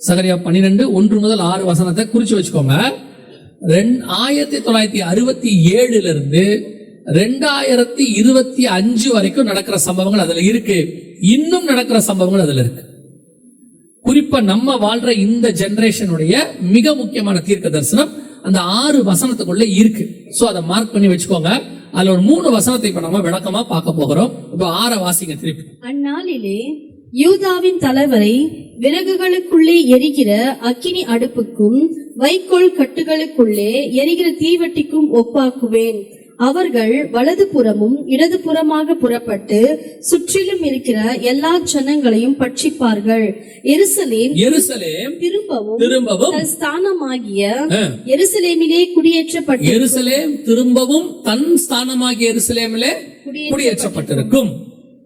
சகரியா 12:1-6 குறிச்சு வச்சுக்கோங்க. 1967 இருந்து 2025 வரைக்கும் நடக்கிற சம்பவங்கள் அதுல இருக்கு. இன்னும் நடக்கிற சம்பவங்கள் அதுல இருக்கு. குறிப்பா நம்ம வாழ்ற இந்த ஜெனரேஷனுடைய மிக முக்கியமான தீர்க்க தரிசனம் அந்த 6 வசனத்துக்குள்ள இருக்கு. சோ அதை மார்க் பண்ணி வச்சுக்கோங்க. அதுல ஒரு 3 வசனத்தை இப்ப நம்ம விளக்கமா பார்க்க போகிறோம். இப்ப 6 வாசிங்க திருப்பி. அந்நாளிலே யூதாவின் தலைவரை விறகுகளுக்குள்ளே எரிகிற அக்கினி அடுப்புக்கும் வைக்கோல் கட்டுகளுக்குள்ளே எரிகிற தீவட்டிக்கும் ஒப்பாக்குவேன். அவர்கள் வலது புறமும் இடது புறமாக புறப்பட்டு சுற்றிலும் இருக்கிற எல்லா ஜனங்களையும் பட்சிப்பார்கள். எருசலேம் திரும்பவும் ஸ்தானமாகிய எருசலேமிலே குடியேற்றப்பட்டு எருசலேம் திரும்பவும் தன் ஸ்தானமாகிய எருசலேமிலே குடியேற்றப்பட்டிருக்கும்.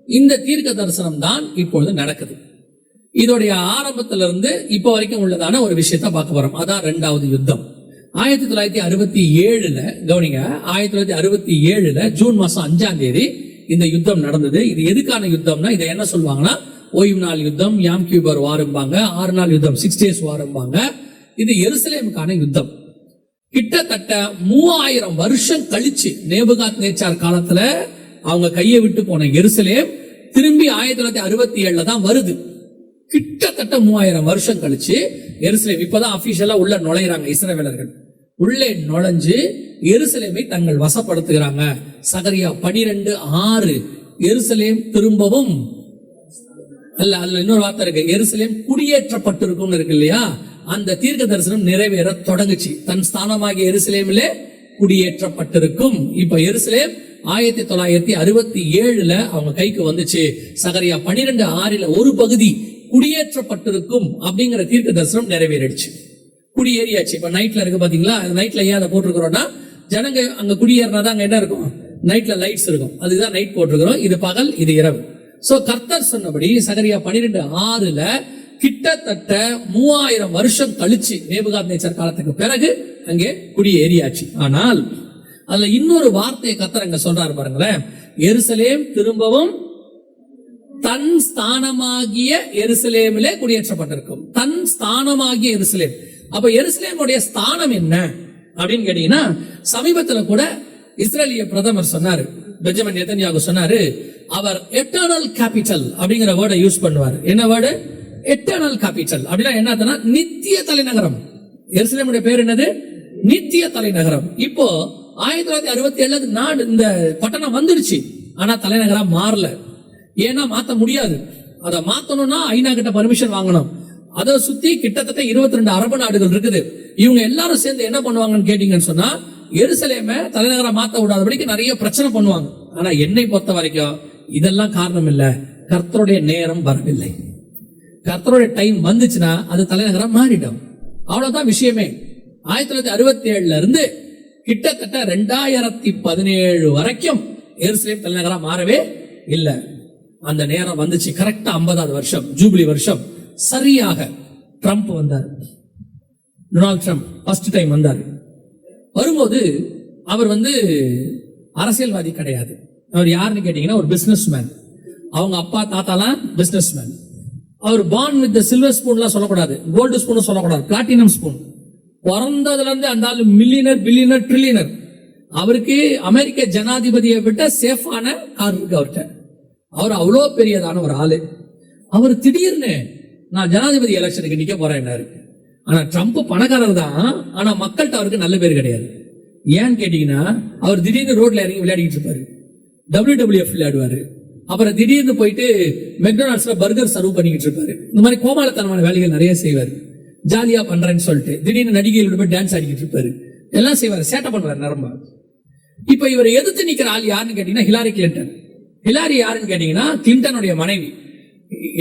இந்த தீர்க்க தரிசனம் தான் இப்பொழுது நடக்குது. இதோடைய ஆரம்பத்திலிருந்து இப்ப வரைக்கும் உள்ளதான ஒரு விஷயத்த பார்க்க போறோம். அதான் 2வது யுத்தம். 1967 கவனிங்க, 1967 ஜூன் மாசம் 5ஆம் தேதி இந்த யுத்தம் நடந்தது. இது எதுக்கான யுத்தம்னா, இதை என்ன சொல்லுவாங்கன்னா ஓய்வு நாள் யுத்தம், யாம் கியூபர் வாரும்பாங்க, 6 நாள் யுத்தம், 6 days வாரும்பாங்க. இது எருசலேமுக்கான யுத்தம். கிட்டத்தட்ட 3000 வருஷம் கழிச்சு நேபுகாத் நேச்சார் காலத்துல அவங்க கையை விட்டு போன எருசலேம் திரும்பி 1967 தான் வருது. கிட்டத்தட்ட 3000 வருஷம் கழிச்சு எருசலேம் இப்பதான் அபிஷியலா உள்ள நுழையிறாங்க. இஸ்ரவேலர்கள் உள்ளே நுழைஞ்சு எருசலேமை தங்கள் வசப்படுத்துகிறாங்க. சகரியா 12:6 எருசலேம் திரும்பவும் அல்ல, அதுல இன்னொரு வார்த்தை இருக்கு, எருசலேம் குடியேற்றப்பட்டிருக்கும் இருக்கு இல்லையா? அந்த தீர்க்க தரிசனம் நிறைவேற தொடங்குச்சு. தன் ஸ்தானமாகிய எருசலேமிலே குடியேற்றப்பட்டிருக்கும். இப்ப எருசலேம் 1967 அவங்க கைக்கு வந்துச்சு. சகரியா 12:6 ஒரு பகுதி குடியேற்றப்பட்டிருக்கும் அப்படிங்கிற தீர்க்க தரிசனம் நிறைவேறிடுச்சு. குடியேறியாச்சு. இப்ப நைட்ல இருக்கு பாத்தீங்களா? நைட்ல ஏன் அதை போட்டிருக்கிறோம்னா, ஜனங்க அங்க குடியேறினாதான் அங்க என்ன இருக்கும்? நைட்ல லைட்ஸ் இருக்கும். அதுதான் நைட் போட்டிருக்கிறோம். இது பகல், இது இரவு. சோ கர்த்தர் சொன்னபடி சகரியா 12:6 கிட்டத்தட்ட 3000 வருஷம் கழிச்சு நேபுகாத் நேச்சார் காலத்துக்கு பிறகு அங்கே குடியேறியாச்சு. ஆனால் அதுல இன்னொரு வார்த்தையை கர்த்தர் அங்க சொல்றாரு பாருங்களேன். எருசலேம் திரும்பவும் தன் ஸ்தானமாகிய எருசலேமிலே குடியேற்றப்பட்டிருக்கும். தன் ஸ்தானமாகிய எருசலேம். அப்ப எருசலேமுடைய ஸ்தானம் என்ன அப்படின்னு கேட்டீங்கன்னா, சமீபத்துல கூட இஸ்ரேலிய பிரதமர் சொன்னாரு, பெஞ்சமின் நெதன்யாகு சொன்னாரு, அவர் எட்டர்னல் கேபிட்டல் அப்படிங்கிற வேர்டை யூஸ் பண்ணுவார். என்ன வேர்டு? Eternal capital. அப்படின்னா என்னதுன்னா நித்திய தலைநகரம். எருசலேமுடைய பேர் என்னது? நித்திய தலைநகரம். இப்போ 1967 நாடு இந்த பட்டணம் வந்துருச்சு. ஆனா தலைநகரா மாறல. ஏன்னா மாத்த முடியாது. அதை மாத்தணும்னா ஐநா கிட்ட பர்மிஷன் வாங்கணும். அதை சுத்தி கிட்டத்தட்ட 22 அரபு நாடுகள் இருக்குது. இவங்க எல்லாரும் சேர்ந்து என்ன பண்ணுவாங்கன்னு கேட்டீங்கன்னு சொன்னா, எருசலேமை தலைநகரா மாத்த விடாதபடிக்கு நிறைய பிரச்சனை பண்ணுவாங்க. ஆனா என்னை பொறுத்த வரைக்கும் இதெல்லாம் காரணம் இல்ல, கர்த்தருடைய நேரம் வரவில்லை. கர்த்தருடைய டைம் வந்துச்சுன்னா அது தலைநகரம் மாறிடும். அவ்வளவுதான் விஷயமே. 1967 இருந்து கிட்டத்தட்ட 2017 வரைக்கும் எருசலேம் தலைநகரா மாறவே இல்லை. அந்த நேரம் வந்துச்சு. கரெக்டா 50வது வருஷம், ஜூபிலி வருஷம். சரியாக ட்ரம்ப் வந்தார். டொனால்ட் ட்ரம்ப் ஃபர்ஸ்ட் டைம் வந்தார். வரும்போது அவர் அரசியல்வாதி கிடையாது. அவர் யாருன்னு கேட்டீங்கன்னா ஒரு பிசினஸ் மேன். அவங்க அப்பா தாத்தாலாம் பிசினஸ் மேன். அவர் பார்ன் வித் சில்வர் ஸ்பூன்லாம் சொல்லக்கூடாது, கோல்டு ஸ்பூன் சொல்லக்கூடாது, பிளாட்டினம் ஸ்பூன். பிறந்ததுல இருந்து அந்த மில்லியனர், பில்லியனர், ட்ரில்லியனர். அவருக்கு அமெரிக்க ஜனாதிபதியை விட்ட சேஃபான கார் இருக்கு அவர்கிட்ட. அவர் அவ்வளோ பெரியதான ஒரு ஆளு. அவர் திடீர்னு நான் ஜனாதிபதி எலெக்ஷனுக்கு நிக்க போறேன்னாரு. ஆனா ட்ரம்ப் பணக்காரர் தான், ஆனா மக்கள்கிட்ட அவருக்கு நல்ல பேர் கிடையாது. ஏன்னு கேட்டீங்கன்னா, அவர் திடீர்னு ரோட்ல இறங்கி விளையாடிட்டு இருப்பாரு, WWF விளையாடுவாரு. அப்புறம் திடீர்னு போயிட்டு மெக்டொனால்ட்ஸ்ல பர்கர் சர்வ் பண்ணிக்கிட்டு இருப்பாரு. இந்த மாதிரி கோமாளத்தனமான வேலைகள் நிறைய செய்வாரு. ஜாலியா பண்றேன்னு சொல்லிட்டு திடீர்னு நடிகைகளோட போய் டான்ஸ் ஆடிக்கிட்டு இருப்பாரு. எல்லாம் செய்வாரு, சேட்டை பண்ணுவாரு நரம்பா. இப்ப இவரை எதிர்த்து நிக்கிற ஆள் யாருன்னு கேட்டீங்கன்னா ஹிலாரி கிளின்டன். ஹிலாரி யாருன்னு கேட்டீங்கன்னா கிளின்டனுடைய மனைவி.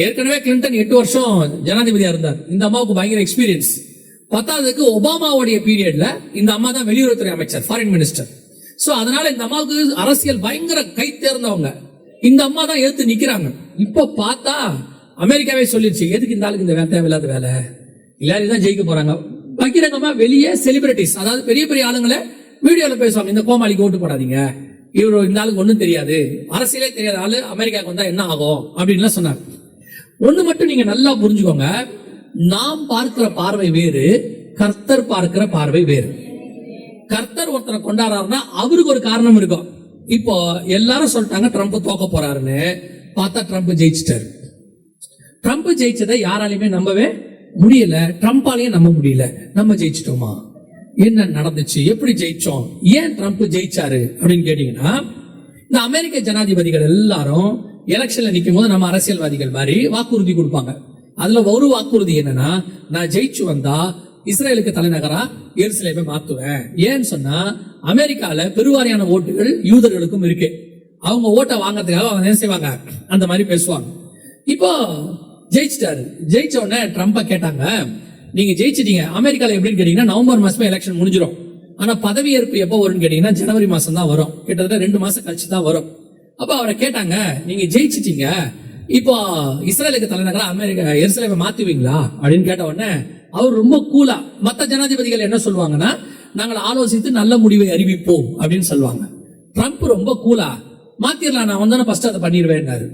ஏற்கனவே கிளின்டன் 8 வருஷம் ஜனாதிபதியா இருந்தார். இந்த அம்மாவுக்கு பயங்கர எக்ஸ்பீரியன்ஸ். 10வதுக்கு ஒபாமாவுடைய பீரியட்ல இந்த அம்மா தான் வெளியுறவுத்துறை அமைச்சர், ஃபாரின் மினிஸ்டர். சோ அதனால இந்த அம்மாவுக்கு அரசியல் பயங்கர கை தேர்ந்தவங்க. இந்த அம்மா தான் எடுத்து நிக்கிறாங்க. இப்ப பார்த்தா அமெரிக்காவே சொல்லிருச்சு, எதுக்கு இந்த ஆளுக்கு இந்த தேவையில்லாத வேலை, ஹிலாரி தான் ஜெயிக்க போறாங்க. பகிரங்கமா வெளியே செலிபிரிட்டிஸ், அதாவது பெரிய பெரிய ஆளுங்களை வீடியோல பேசுவாங்க, இந்த கோமாளிக்கு ஓட்டு போடாதீங்க, இவரு இந்த ஆளுக்கு ஒண்ணும் தெரியாது, அரசியலே தெரியாத ஆளு அமெரிக்காவுக்கு வந்தா என்ன ஆகும் அப்படின்னு சொன்னாங்க. ஒண்ணு மட்டும் நீங்க நல்லா புரிஞ்சுக்கோங்க, நாம் பார்க்கிற பார்வை வேறு, கர்த்தர் பார்க்கிற பார்வை வேறு. கர்த்தர் ஒருத்தரை கொண்டாடுறாருன்னா அவருக்கு ஒரு காரணம் இருக்கும். இப்போ எல்லாரும் சொல்லிட்டாங்க ட்ரம்ப் தோக்க போறாருன்னு, பார்த்தா ட்ரம்ப் ஜெயிச்சிட்டாரு. ட்ரம்ப் ஜெயிச்சதை யாராலையுமே நம்பவே முடியல, ட்ரம்பாலையும் நம்ப முடியல. நம்ம ஜெயிச்சிட்டோமா, என்ன நடந்துச்சு, எப்படி ஜெயிச்சோம், ஏன் ட்ரம்ப் ஜெயிச்சாரு அப்படின்னு கேட்டீங்கன்னா, இந்த அமெரிக்க ஜனாதிபதிகள் எல்லாரும் எலெக்ஷன்ல நிற்கும் போது நம்ம அரசியல்வாதிகள் மாதிரி வாக்குறுதி கொடுப்பாங்க. அதுல ஒரு வாக்குறுதி என்னன்னா, நான் ஜெயிச்சு வந்தா இஸ்ரேலுக்கு தலைநகரா எருசலேமை மாத்துவேன். ஏன்னு சொன்னா அமெரிக்கால பெருவாரியான ஓட்டுகள் யூதர்களுக்கும் இருக்கு. அவங்க ஓட்டை வாங்கறதுக்காக அவங்க என்ன செய்வாங்க, அந்த மாதிரி பேசுவாங்க. இப்போ ஜெயிச்சிட்டாரு. ஜெயிச்ச உடனே ட்ரம்ப கேட்டாங்க, நீங்க ஜெயிச்சிட்டீங்க, அமெரிக்கால எப்படின்னு கேட்டீங்கன்னா நவம்பர் மாசமே எலெக்ஷன் முடிஞ்சிடும். ஆனா பதவியேற்பு எப்போ வரும்னு கேட்டீங்கன்னா ஜனவரி மாசம் தான் வரும், கிட்டத்தட்ட 2 மாசம் கழிச்சு தான் வரும். அப்ப அவரை கேட்டாங்க, நீங்க ஜெயிச்சிட்டீங்க, இப்போ இஸ்ரேலுக்கு தலைநகரா அமெரிக்கா எருசலேமை மாத்துவீங்களா அப்படின்னு கேட்ட உடனே அவர் ரொம்ப கூலா, மத்த ஜனாதிபதிகள் என்ன சொல்லுவாங்கன்னா, நாங்கள் ஆலோசித்து நல்ல முடிவை அறிவிப்போம் அப்படின்னு சொல்லுவாங்க. ட்ரம்ப் ரொம்ப கூலா, மாத்திரலாம், நான் வந்தானே ஃபர்ஸ்ட் அதை பண்ணிடுவேன்னாரு.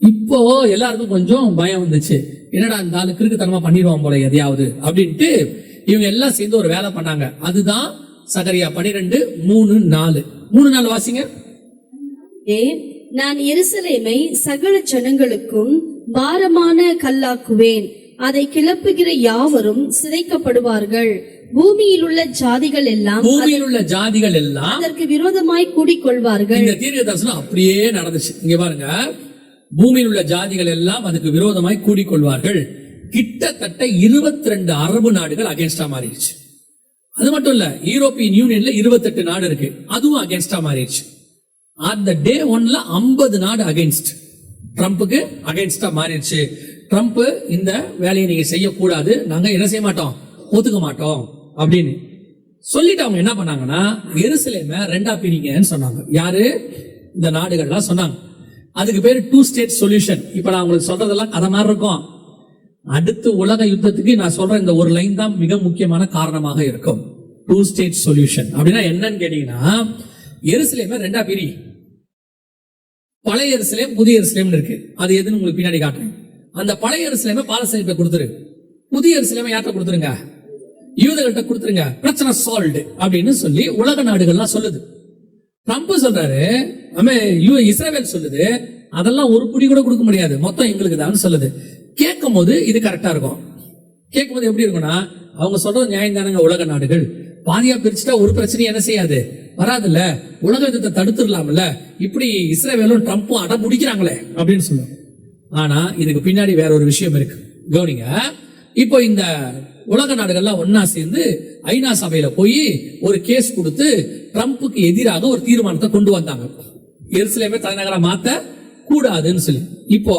இப்போ எல்லாருக்கும் கொஞ்சம் பயம் வந்துச்சு, என்னடா இந்த ஆளு கிறுக்குத்தனமா பண்ணிடுவான் போல எதையாவது அப்படின்ட்டு இவங்க எல்லாம் சேர்ந்து ஒரு வேலை பண்ணாங்க. அதுதான் சகரியா 12:3-4. 3-4 வாசிங்க. நான் எருசலேமை சகல ஜனங்களுக்கும் பாரமான கல்லாக்குவேன், அதை கிளப்புகிற யாவரும் சிதைக்கப்படுவார்கள். பூமியில் உள்ள ஜாதிகள் எல்லாம் அதற்கு விரோதமாய் கூடிக்கொள்வார்கள். இந்த தீர்க்க தரிசனம் அப்படியே நடந்துச்சு. இங்க பாருங்க, பூமியில் உள்ள ஜாதிகள் எல்லாம் அதுக்கு விரோதமாய் கூடிக்கொள்வார்கள். கிட்டத்தட்ட 22 அரபு நாடுகள் அகேன்ஸ்டா மாறிடுச்சு. அது மட்டும் இல்ல, யூரோப்பியன் யூனியன்ல 28 நாடு இருக்கு, அதுவும் அகேன்ஸ்டா மாறிடுச்சு. அந்த டே 1ல 50 நாடு அகேன்ஸ்ட், ட்ரம்ப்புக்கு அகேன்ஸ்டா மாறிடுச்சு. ட்ரம்ப் இந்த வேலையை நீங்க செய்யக்கூடாது, நாங்க என்ன செய்ய மாட்டோம், ஒத்துக்க மாட்டோம் அப்படின்னு சொல்லிட்டு அவங்க என்ன பண்ணாங்கன்னா, எருசலேமை 2ஆ பிரிங்கன்னு சொன்னாங்க. யாரு? இந்த நாடுகள்லாம் சொன்னாங்க. அதுக்கு பேரு 2 ஸ்டேட் சொல்யூஷன். இப்ப நான் உங்களுக்கு சொல்றதெல்லாம் கதை மாதிரி இருக்கும். அடுத்து உலக யுத்தத்துக்கு நான் சொல்ற இந்த ஒரு லைன் தான் மிக முக்கியமான காரணமாக இருக்கும். 2 ஸ்டேட் சொல்யூஷன் அப்படின்னா என்னன்னு கேட்டீங்கன்னா, எருசலேமை 2ஆ பிரி. பழைய எருசலேம், புதிய எருசலேம் இருக்கு. அது எதுன்னு உங்களுக்கு பின்னாடி காட்டுறேன். அந்த பழைய எருசலேமை பாலஸ்தீனத்தை கொடுத்துரு, புதிய எருசலேமை யார்கிட்ட கொடுத்துருங்க, யூதர்கள்ட்ட கொடுத்துருங்க, பிரச்சனை சால்வ்டு அப்படின்னு சொல்லி உலக நாடுகள்லாம் சொல்லுது. ட்ரம்ப் சொல்றாரு, இஸ்ரேல் சொல்லுது, அதெல்லாம் ஒரு புடி கூட கொடுக்க முடியாது, மொத்தம் எங்களுக்கு தான் சொல்லுது. கேட்கும் போது இது கரெக்டா இருக்கும். கேட்கும் போது எப்படி இருக்கும்னா, அவங்க சொல்றது நியாயம் தானுங்க, உலக நாடுகள் பாதியா பிரிச்சுட்டா ஒரு பிரச்சனையும் என்ன செய்யாது, வராதுல்ல, உலக யுத்தத்தை தடுத்துடலாம்ல, இப்படி இஸ்ரேலும் ட்ரம்ப்பும் அடம் முடிக்கிறாங்களே அப்படின்னு சொல்லுவாங்க. ஆனா இதுக்கு பின்னாடி வேற ஒரு விஷயம் இருக்கு, கவனிங்க. இப்போ இந்த உலக நாடுகள்லாம் ஒன்னா சேர்ந்து ஐநா சபையில போய் ஒரு கேஸ் கொடுத்து ட்ரம்ப்புக்கு எதிராக ஒரு தீர்மானத்தை கொண்டு வந்தாங்க, எருசலேமை தலைநகரா மாத்த கூடாதுன்னு சொல்லி. இப்போ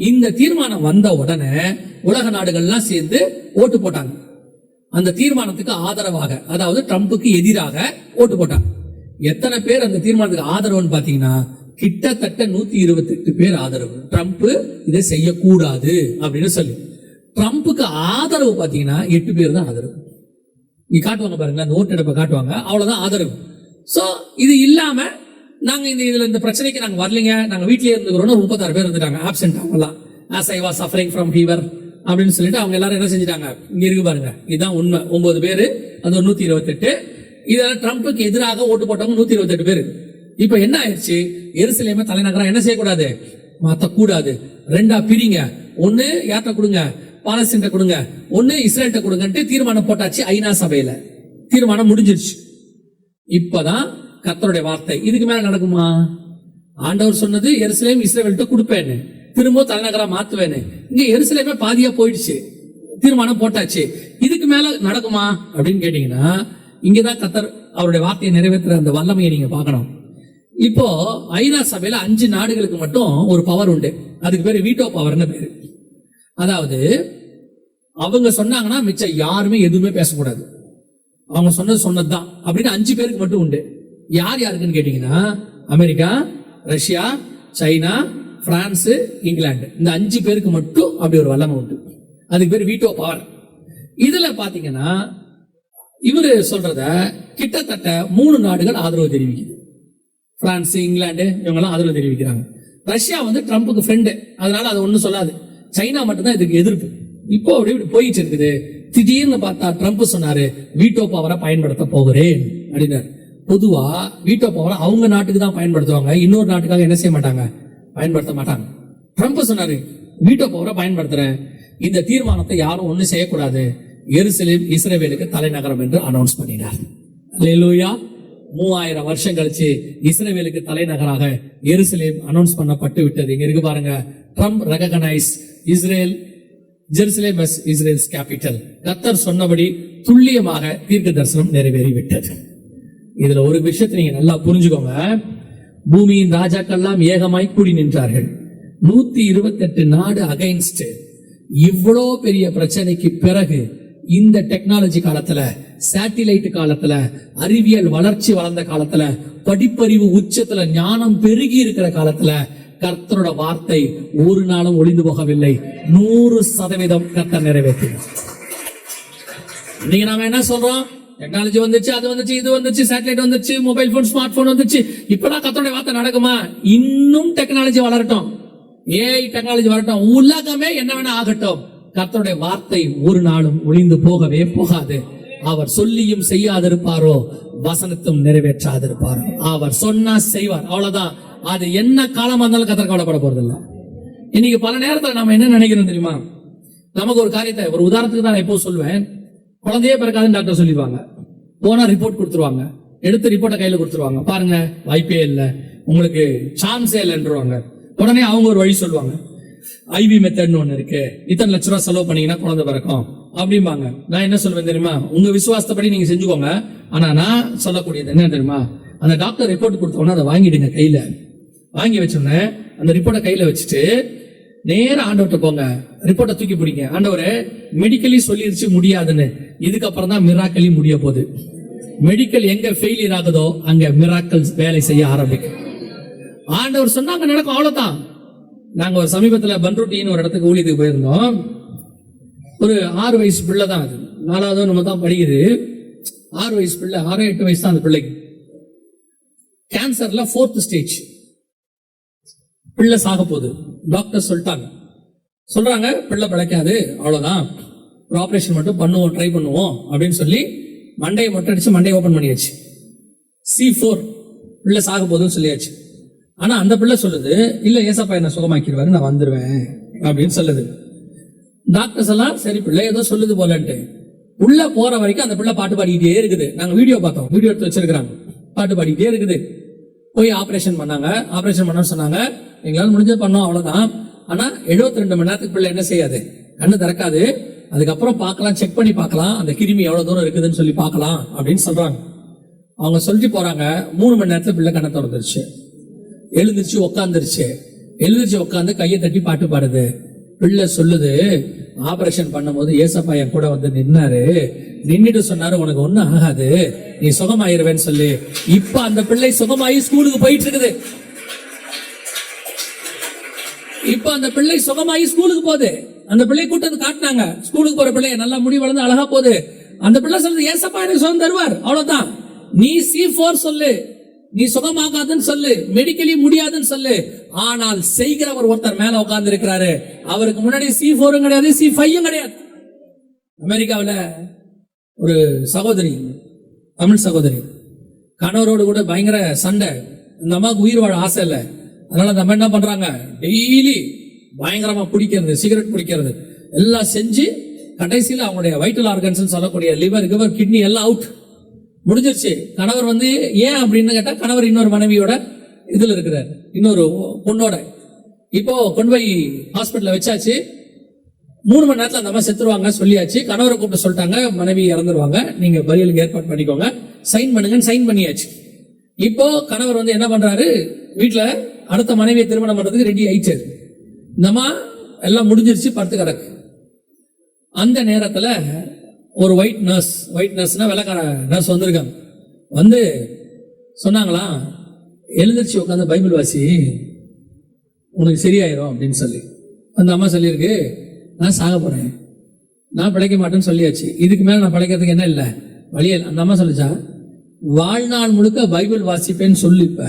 இந்த தீர்மானம் வந்த உடனே உலக நாடுகள்லாம் சேர்ந்து ஓட்டு போட்டாங்க. அந்த தீர்மானத்துக்கு ஆதரவாக, அதாவது ட்ரம்ப்புக்கு எதிராக ஓட்டு போட்டாங்க. எத்தனை பேர் அந்த தீர்மானத்துக்கு ஆதரவுன்னு பாத்தீங்கன்னா, கிட்டத்தட்ட 128 பேர் ஆதரவு. ட்ரம்ப் இதை செய்யக்கூடாது அப்படின்னு சொல்லி. ட்ரம்ப்புக்கு ஆதரவு பாத்தீங்கன்னா 8 பேர் தான் ஆதரவு. இங்க காட்டுவாங்க பாருங்க, அந்த ஓட்டெடுப்பை காட்டுவாங்க, அவ்வளவுதான் ஆதரவு. சோ இது இல்லாம நாங்க இந்த பிரச்சனைக்கு நாங்க வரலீங்க, நாங்க வீட்லயே இருந்துக்கிறோம்னு 36 பேர் இருந்துட்டாங்க ஆப்சென்ட். அவங்கலாம் as I was suffering from fever அப்படின்னு சொல்லிட்டு அவங்க எல்லாரும் என்ன செஞ்சிட்டாங்க, இங்க இருக்கு பாருங்க, இதுதான் உண்மை. 9 பேரு, அது 128. இதெல்லாம் ட்ரம்ப்புக்கு எதிராக ஓட்டு போட்டவங்க 128 பேரு. இப்ப என்ன ஆயிடுச்சு, எருசலேமை தலைநகரா என்ன செய்யக்கூடாது, மாத்தக்கூடாது, 2ஆ பிரிங்க, ஒண்ணு யார்கிட்ட கொடுங்க, பாலஸ்தீன்ட்ட கொடுங்க, ஒண்ணு இஸ்ரேல்ட்ட கொடுங்கன்ட்டு தீர்மானம் போட்டாச்சு. ஐநா சபையில தீர்மானம் முடிஞ்சிருச்சு. இப்பதான் கர்த்தருடைய வார்த்தை, இதுக்கு மேல நடக்குமா? ஆண்டவர் சொன்னது எருசலேம் இஸ்ரேல்ட்ட கொடுப்பேன்னு, திரும்ப தலைநகரா மாத்துவேன்னு. இங்க எருசலேமே பாதியா போயிடுச்சு, தீர்மானம் போட்டாச்சு. இதுக்கு மேல நடக்குமா அப்படின்னு கேட்டீங்கன்னா, இங்கதான் கர்த்தர் அவருடைய வார்த்தையை நிறைவேற்றுற அந்த வல்லமையை நீங்க பார்க்கணும். இப்போ ஐநா சபையில 5 நாடுகளுக்கு மட்டும் ஒரு பவர் உண்டு, அதுக்கு பேரு வீட்டோ பவர்னு பேரு. அதாவது அவங்க சொன்னாங்கன்னா மிச்சம் யாருமே எதுவுமே பேசக்கூடாது, அவங்க சொன்னதுதான் அப்படின்னு 5 பேருக்கு மட்டும் உண்டு. யார் யாருக்குன்னு கேட்டீங்கன்னா, America, Russia, China, France, England, இந்த 5 பேருக்கு மட்டும் அப்படி ஒரு வல்லமை உண்டு. அதுக்கு பேர் வீட்டோ பவர். இதுல பாத்தீங்கன்னா இவரு சொல்றத கிட்டத்தட்ட 3 நாடுகள் ஆதரவு தெரிவிக்குது. பிரான்ஸ், இங்கிலாந்து இவங்கெல்லாம் ஆதரவு தெரிவிக்கிறாங்க. ரஷ்யா ட்ரம்ப்புக்கு ஃப்ரெண்டு, அதனால அது ஒன்றும் சொல்லாது. சைனா மட்டும்தான் இதுக்கு எதிர்ப்பு. இப்போ அப்படி இப்படி போயிட்டு இருக்குது. திடீர்னு பார்த்தா ட்ரம்ப் சொன்னாரு வீட்டோ பவரை பயன்படுத்த போகிறேன் அப்படின்னாரு. பொதுவா வீட்டோ பவரை அவங்க நாட்டுக்கு தான் பயன்படுத்துவாங்க, இன்னொரு நாட்டுக்காக என்ன செய்ய மாட்டாங்க, பயன்படுத்த மாட்டாங்க. ட்ரம்ப் சொன்னாரு வீட்டோ பவரை பயன்படுத்துறேன், இந்த தீர்மானத்தை யாரும் ஒண்ணும் செய்யக்கூடாது, எருசலேம் இஸ்ரவேலுக்கு தலைநகரம் என்று அனௌன்ஸ் பண்ணினார். அல்லேலூயா. 3000 வருஷம் கழிச்சு இஸ்ரவேலுக்கு தலைநகராக எருசலேம் அனௌன்ஸ் பண்ணப்பட்டு விட்டது. இங்க இருக்கு பாருங்க, Trump recognise Israel Jerusalem as Israel's capital. கர்த்தர் சொன்னபடி துல்லியமாக தீர்க்க தரிசனம் நிறைவேறிவிட்டது. இதுல ஒரு விஷயத்தை நீங்க நல்லா புரிஞ்சுக்கோங்க. பூமியின் ராஜாக்கள்லாம் ஏகமாய் கூடி நின்றார்கள். 128 நாடு அகைன்ஸ்ட். இவ்வளோ பெரிய பிரச்சனைக்கு பிறகு இந்த டெக்னாலஜி காலத்துல, சேட்டிலைட் காலத்துல, அறிவியல் வளர்ச்சி வளர்ந்த காலத்துல, படிப்பறிவு உச்சத்துல, ஞானம் பெருகி இருக்கிற காலத்துல கர்த்தரோட வார்த்தை ஒரு நாளும் ஒளிந்து போகவில்லை. 100% கர்த்தர் நிறைவேற்றினார். நீங்க நாம என்ன சொல்றோம், டெக்னாலஜி வந்துச்சு, அது வந்துச்சு, இது வந்துச்சு, சேட்டலைட் வந்துச்சு, மொபைல் போன், ஸ்மார்ட் போன் வந்துச்சு, இப்பதான் கர்த்தரோட வார்த்தை நடக்குமா? இன்னும் டெக்னாலஜி வளரட்டும், ஏஐ டெக்னாலஜி வரட்டும், உலகமே என்ன வேணா ஆகட்டும், கர்த்தருடைய வார்த்தை ஒரு நாளும் ஒளிந்து போகவே போகாது. அவர் சொல்லியும் செய்யாதிருப்பாரோ, வசனத்தும் நிறைவேற்றாதிருப்பாரோ. அவர் சொன்னா செய்வார், அவ்வளவுதான். அது என்ன காலமா இருந்தாலும் கர்த்தர் கவலைப்பட போறது இல்ல. இன்னைக்கு பல நேரத்துல நம்ம என்ன நினைக்கிறோம் தெரியுமா, நமக்கு ஒரு காரியத்தை, ஒரு உதாரணத்துக்கு தான் நான் எப்போ சொல்வேன், குழந்தையே பிறக்காதுன்னு டாக்டர் சொல்லிடுவாங்க. போனா ரிப்போர்ட் கொடுத்துருவாங்க, எடுத்து ரிப்போர்ட்டை கையில கொடுத்துருவாங்க, பாருங்க வாய்ப்பே இல்லை, உங்களுக்கு சான்ஸே இல்லைன்றவாங்க. உடனே அவங்க ஒரு வழி சொல்லுவாங்க, ஐவி மெத்தட்னு ஒண்ணு இருக்கு, இத்தனை லட்ச ரூபாய் செலவு பண்ணீங்கன்னா குழந்தை பிறக்கும் அப்படிம்பாங்க. நான் என்ன சொல்வேன் தெரியுமா, உங்க விசுவாசப்படி நீங்க செஞ்சுக்கோங்க, ஆனா நான் சொல்லக்கூடியது என்ன தெரியுமா, அந்த டாக்டர் ரிப்போர்ட் கொடுத்தோன்னா அதை வாங்கிடுங்க கையில. வாங்கி வச்சோன்னே அந்த ரிப்போர்ட்டை கையில வச்சுட்டு நேரம் ஆண்டவர்கிட்ட போங்க, ரிப்போர்ட்டை தூக்கி பிடிங்க. ஆண்டவரே மெடிக்கலி சொல்லிருச்சு முடியாதுன்னு, இதுக்கப்புறம் தான் மிராக்கலி முடிய போகுது. மெடிக்கல் எங்க ஃபெயிலியர் ஆகுதோ அங்க மிராக்கல் வேலை செய்ய ஆரம்பிக்கும். ஆண்டவர் சொன்னாங்க நடக்கும், அவ்வளவுதான். நாங்க ஒரு சமீபத்துல பன்ருட்டின்னு ஒரு இடத்துக்கு ஊழியத்துக்கு போயிருந்தோம். ஒரு 6 வயசு பிள்ளை தான், அது 4வது நம்ம தான் படிக்குது. 6 வயசு பிள்ளை, 6-8 வயசு தான் அந்த பிள்ளைக்கு. கேன்சர்ல 4th ஸ்டேஜ், பிள்ளை சாக போகுது. டாக்டர் சொல்றாங்க பிள்ளை பிழைக்காது, அவ்வளவுதான், ஒரு ஆபரேஷன் மட்டும் பண்ணுவோம், ட்ரை பண்ணுவோம் அப்படின்னு சொல்லி மண்டையை மட்டும் அடிச்சு மண்டையை ஓபன் பண்ணியாச்சு. C4 பிள்ளை சாக போகுதுன்னு சொல்லியாச்சு. ஆனா அந்த பிள்ளை சொல்லுது, இல்ல ஏசப்பா என்ன சுகமாக்கிடுவாரு, நான் வந்துருவேன் அப்படின்னு சொல்லுது. டாக்டர்ஸ் எல்லாம் சரி பிள்ளை ஏதோ சொல்லுது போலன்ட்டு உள்ள போற வரைக்கும் அந்த பிள்ளை பாட்டு பாடிக்கிட்டே இருக்குது. நாங்க வீடியோ பார்த்தோம், வீடியோ எடுத்து வச்சிருக்காங்க, பாட்டு பாடிக்கிட்டே இருக்குது. போய் ஆபரேஷன் பண்ணாங்க, ஆபரேஷன் பண்ண சொன்னாங்க, எங்களால முடிஞ்சது பண்ணோம், அவ்வளவுதான். ஆனா 72 மணி நேரத்துக்கு பிள்ளை என்ன செய்யாது, கண்ணு திறக்காது. அதுக்கப்புறம் பார்க்கலாம், செக் பண்ணி பார்க்கலாம், அந்த கிருமி எவ்வளவு தூரம் இருக்குதுன்னு சொல்லி பார்க்கலாம் அப்படின்னு சொல்றாங்க. அவங்க சொல்லிட்டு போறாங்க. 3 மணி நேரத்துல பிள்ளை கண்ணை திறந்துருச்சு, எழுந்திருச்சு உட்காந்து கையை தட்டி பாட்டு பாடுது. பிள்ளை சொல்லுது, ஆபரேஷன் பண்ணும்போது ஏசப்பா என் கூட வந்து நின்னுட்டு சொன்னாரு, உனக்கு ஒண்ணும் ஆகாது, நீ சுகமாயிருவேன்னு சொல்லி. இப்ப அந்த பிள்ளை சுகமாயி ஸ்கூலுக்கு போயிட்டு இருக்குது. இப்ப அந்த பிள்ளை சுகமாயி ஸ்கூலுக்கு போகுது. அந்த பிள்ளை கூட்டத்து காட்டினாங்க, ஸ்கூலுக்கு போற பிள்ளைய நல்லா முடி வளர்ந்து அழகா போகுது. அந்த பிள்ளை சொல்லுது, ஏசப்பா எனக்கு சுகம் தருவார், அவ்வளவுதான். நீ C4 சொல்லு, நீ சுகமாகாதுன்னு சொல்லு, மெடிக்கலி முடியாதுன்னு சொல்லு, ஆனால் செய்கிறவர் ஒருத்தர் மேல உட்கார்ந்து இருக்கிறாரு. அவருக்கு முன்னாடி C4 கிடையாது, C5 கிடையாது. அமெரிக்காவில் ஒரு சகோதரி, தமிழ் சகோதரி, கணவரோடு கூட பயங்கர சண்டை. இந்த அம்மாவுக்கு உயிர் வாழ ஆசை இல்லை. அதனால அந்த அம்மா என்ன பண்றாங்க, டெய்லி பயங்கரமா குடிக்கிறது, சிகரெட் குடிக்கிறது எல்லாம் செஞ்சு கடைசியில் அவங்களுடைய வைட்டல் ஆர்கன்ஸ் சொல்லக்கூடிய லிவர், கிட்னி எல்லாம் அவுட், முடிஞ்சிருச்சு. கணவர் வந்து ஏன் அப்படின்னு கேட்டா, கணவர் இன்னொரு மனைவியோட இதுல இருக்கிறார், இன்னொரு பொண்ணோட. இப்போ கொண்டு போய் ஹாஸ்பிட்டல்ல வச்சாச்சு. 3 மணி நேரத்துல அந்த அம்மா செத்துருவாங்க சொல்லியாச்சு. கணவரை கூப்பிட்டு சொல்லிட்டாங்க, மனைவி இறந்துருவாங்க, நீங்க பரியலுக்கு ஏற்பாடு பண்ணிக்கோங்க, சைன் பண்ணுங்க. சைன் பண்ணியாச்சு. இப்போ கணவர் வந்து என்ன பண்றாரு, வீட்டுல அடுத்த மனைவியை திருமணம் பண்றதுக்கு ரெடி ஆயிடுச்சு. இந்த அம்மா எல்லாம் முடிஞ்சிருச்சு, படுத்து கிடக்கு. அந்த நேரத்துல ஒரு ஒயிட் நர்ஸ்னா வெள்ளக்கார நர்ஸ் வந்திருக்காங்க. வந்து சொன்னாங்களா, எழுந்திருச்சு உட்காந்து பைபிள் வாசி, உனக்கு சரியாயிரும் அப்படின்னு சொல்லி. அந்த அம்மா சொல்லியிருக்கு, நான் சாக போறேன், நான் பிழைக்க மாட்டேன்னு சொல்லியாச்சு, இதுக்கு மேல நான் பிழைக்கிறதுக்கு என்ன இல்லை வழியே. அந்த அம்மா சொல்லிச்சா, வாழ்நாள் முழுக்க பைபிள் வாசிப்பேன்னு சொல்லிப்ப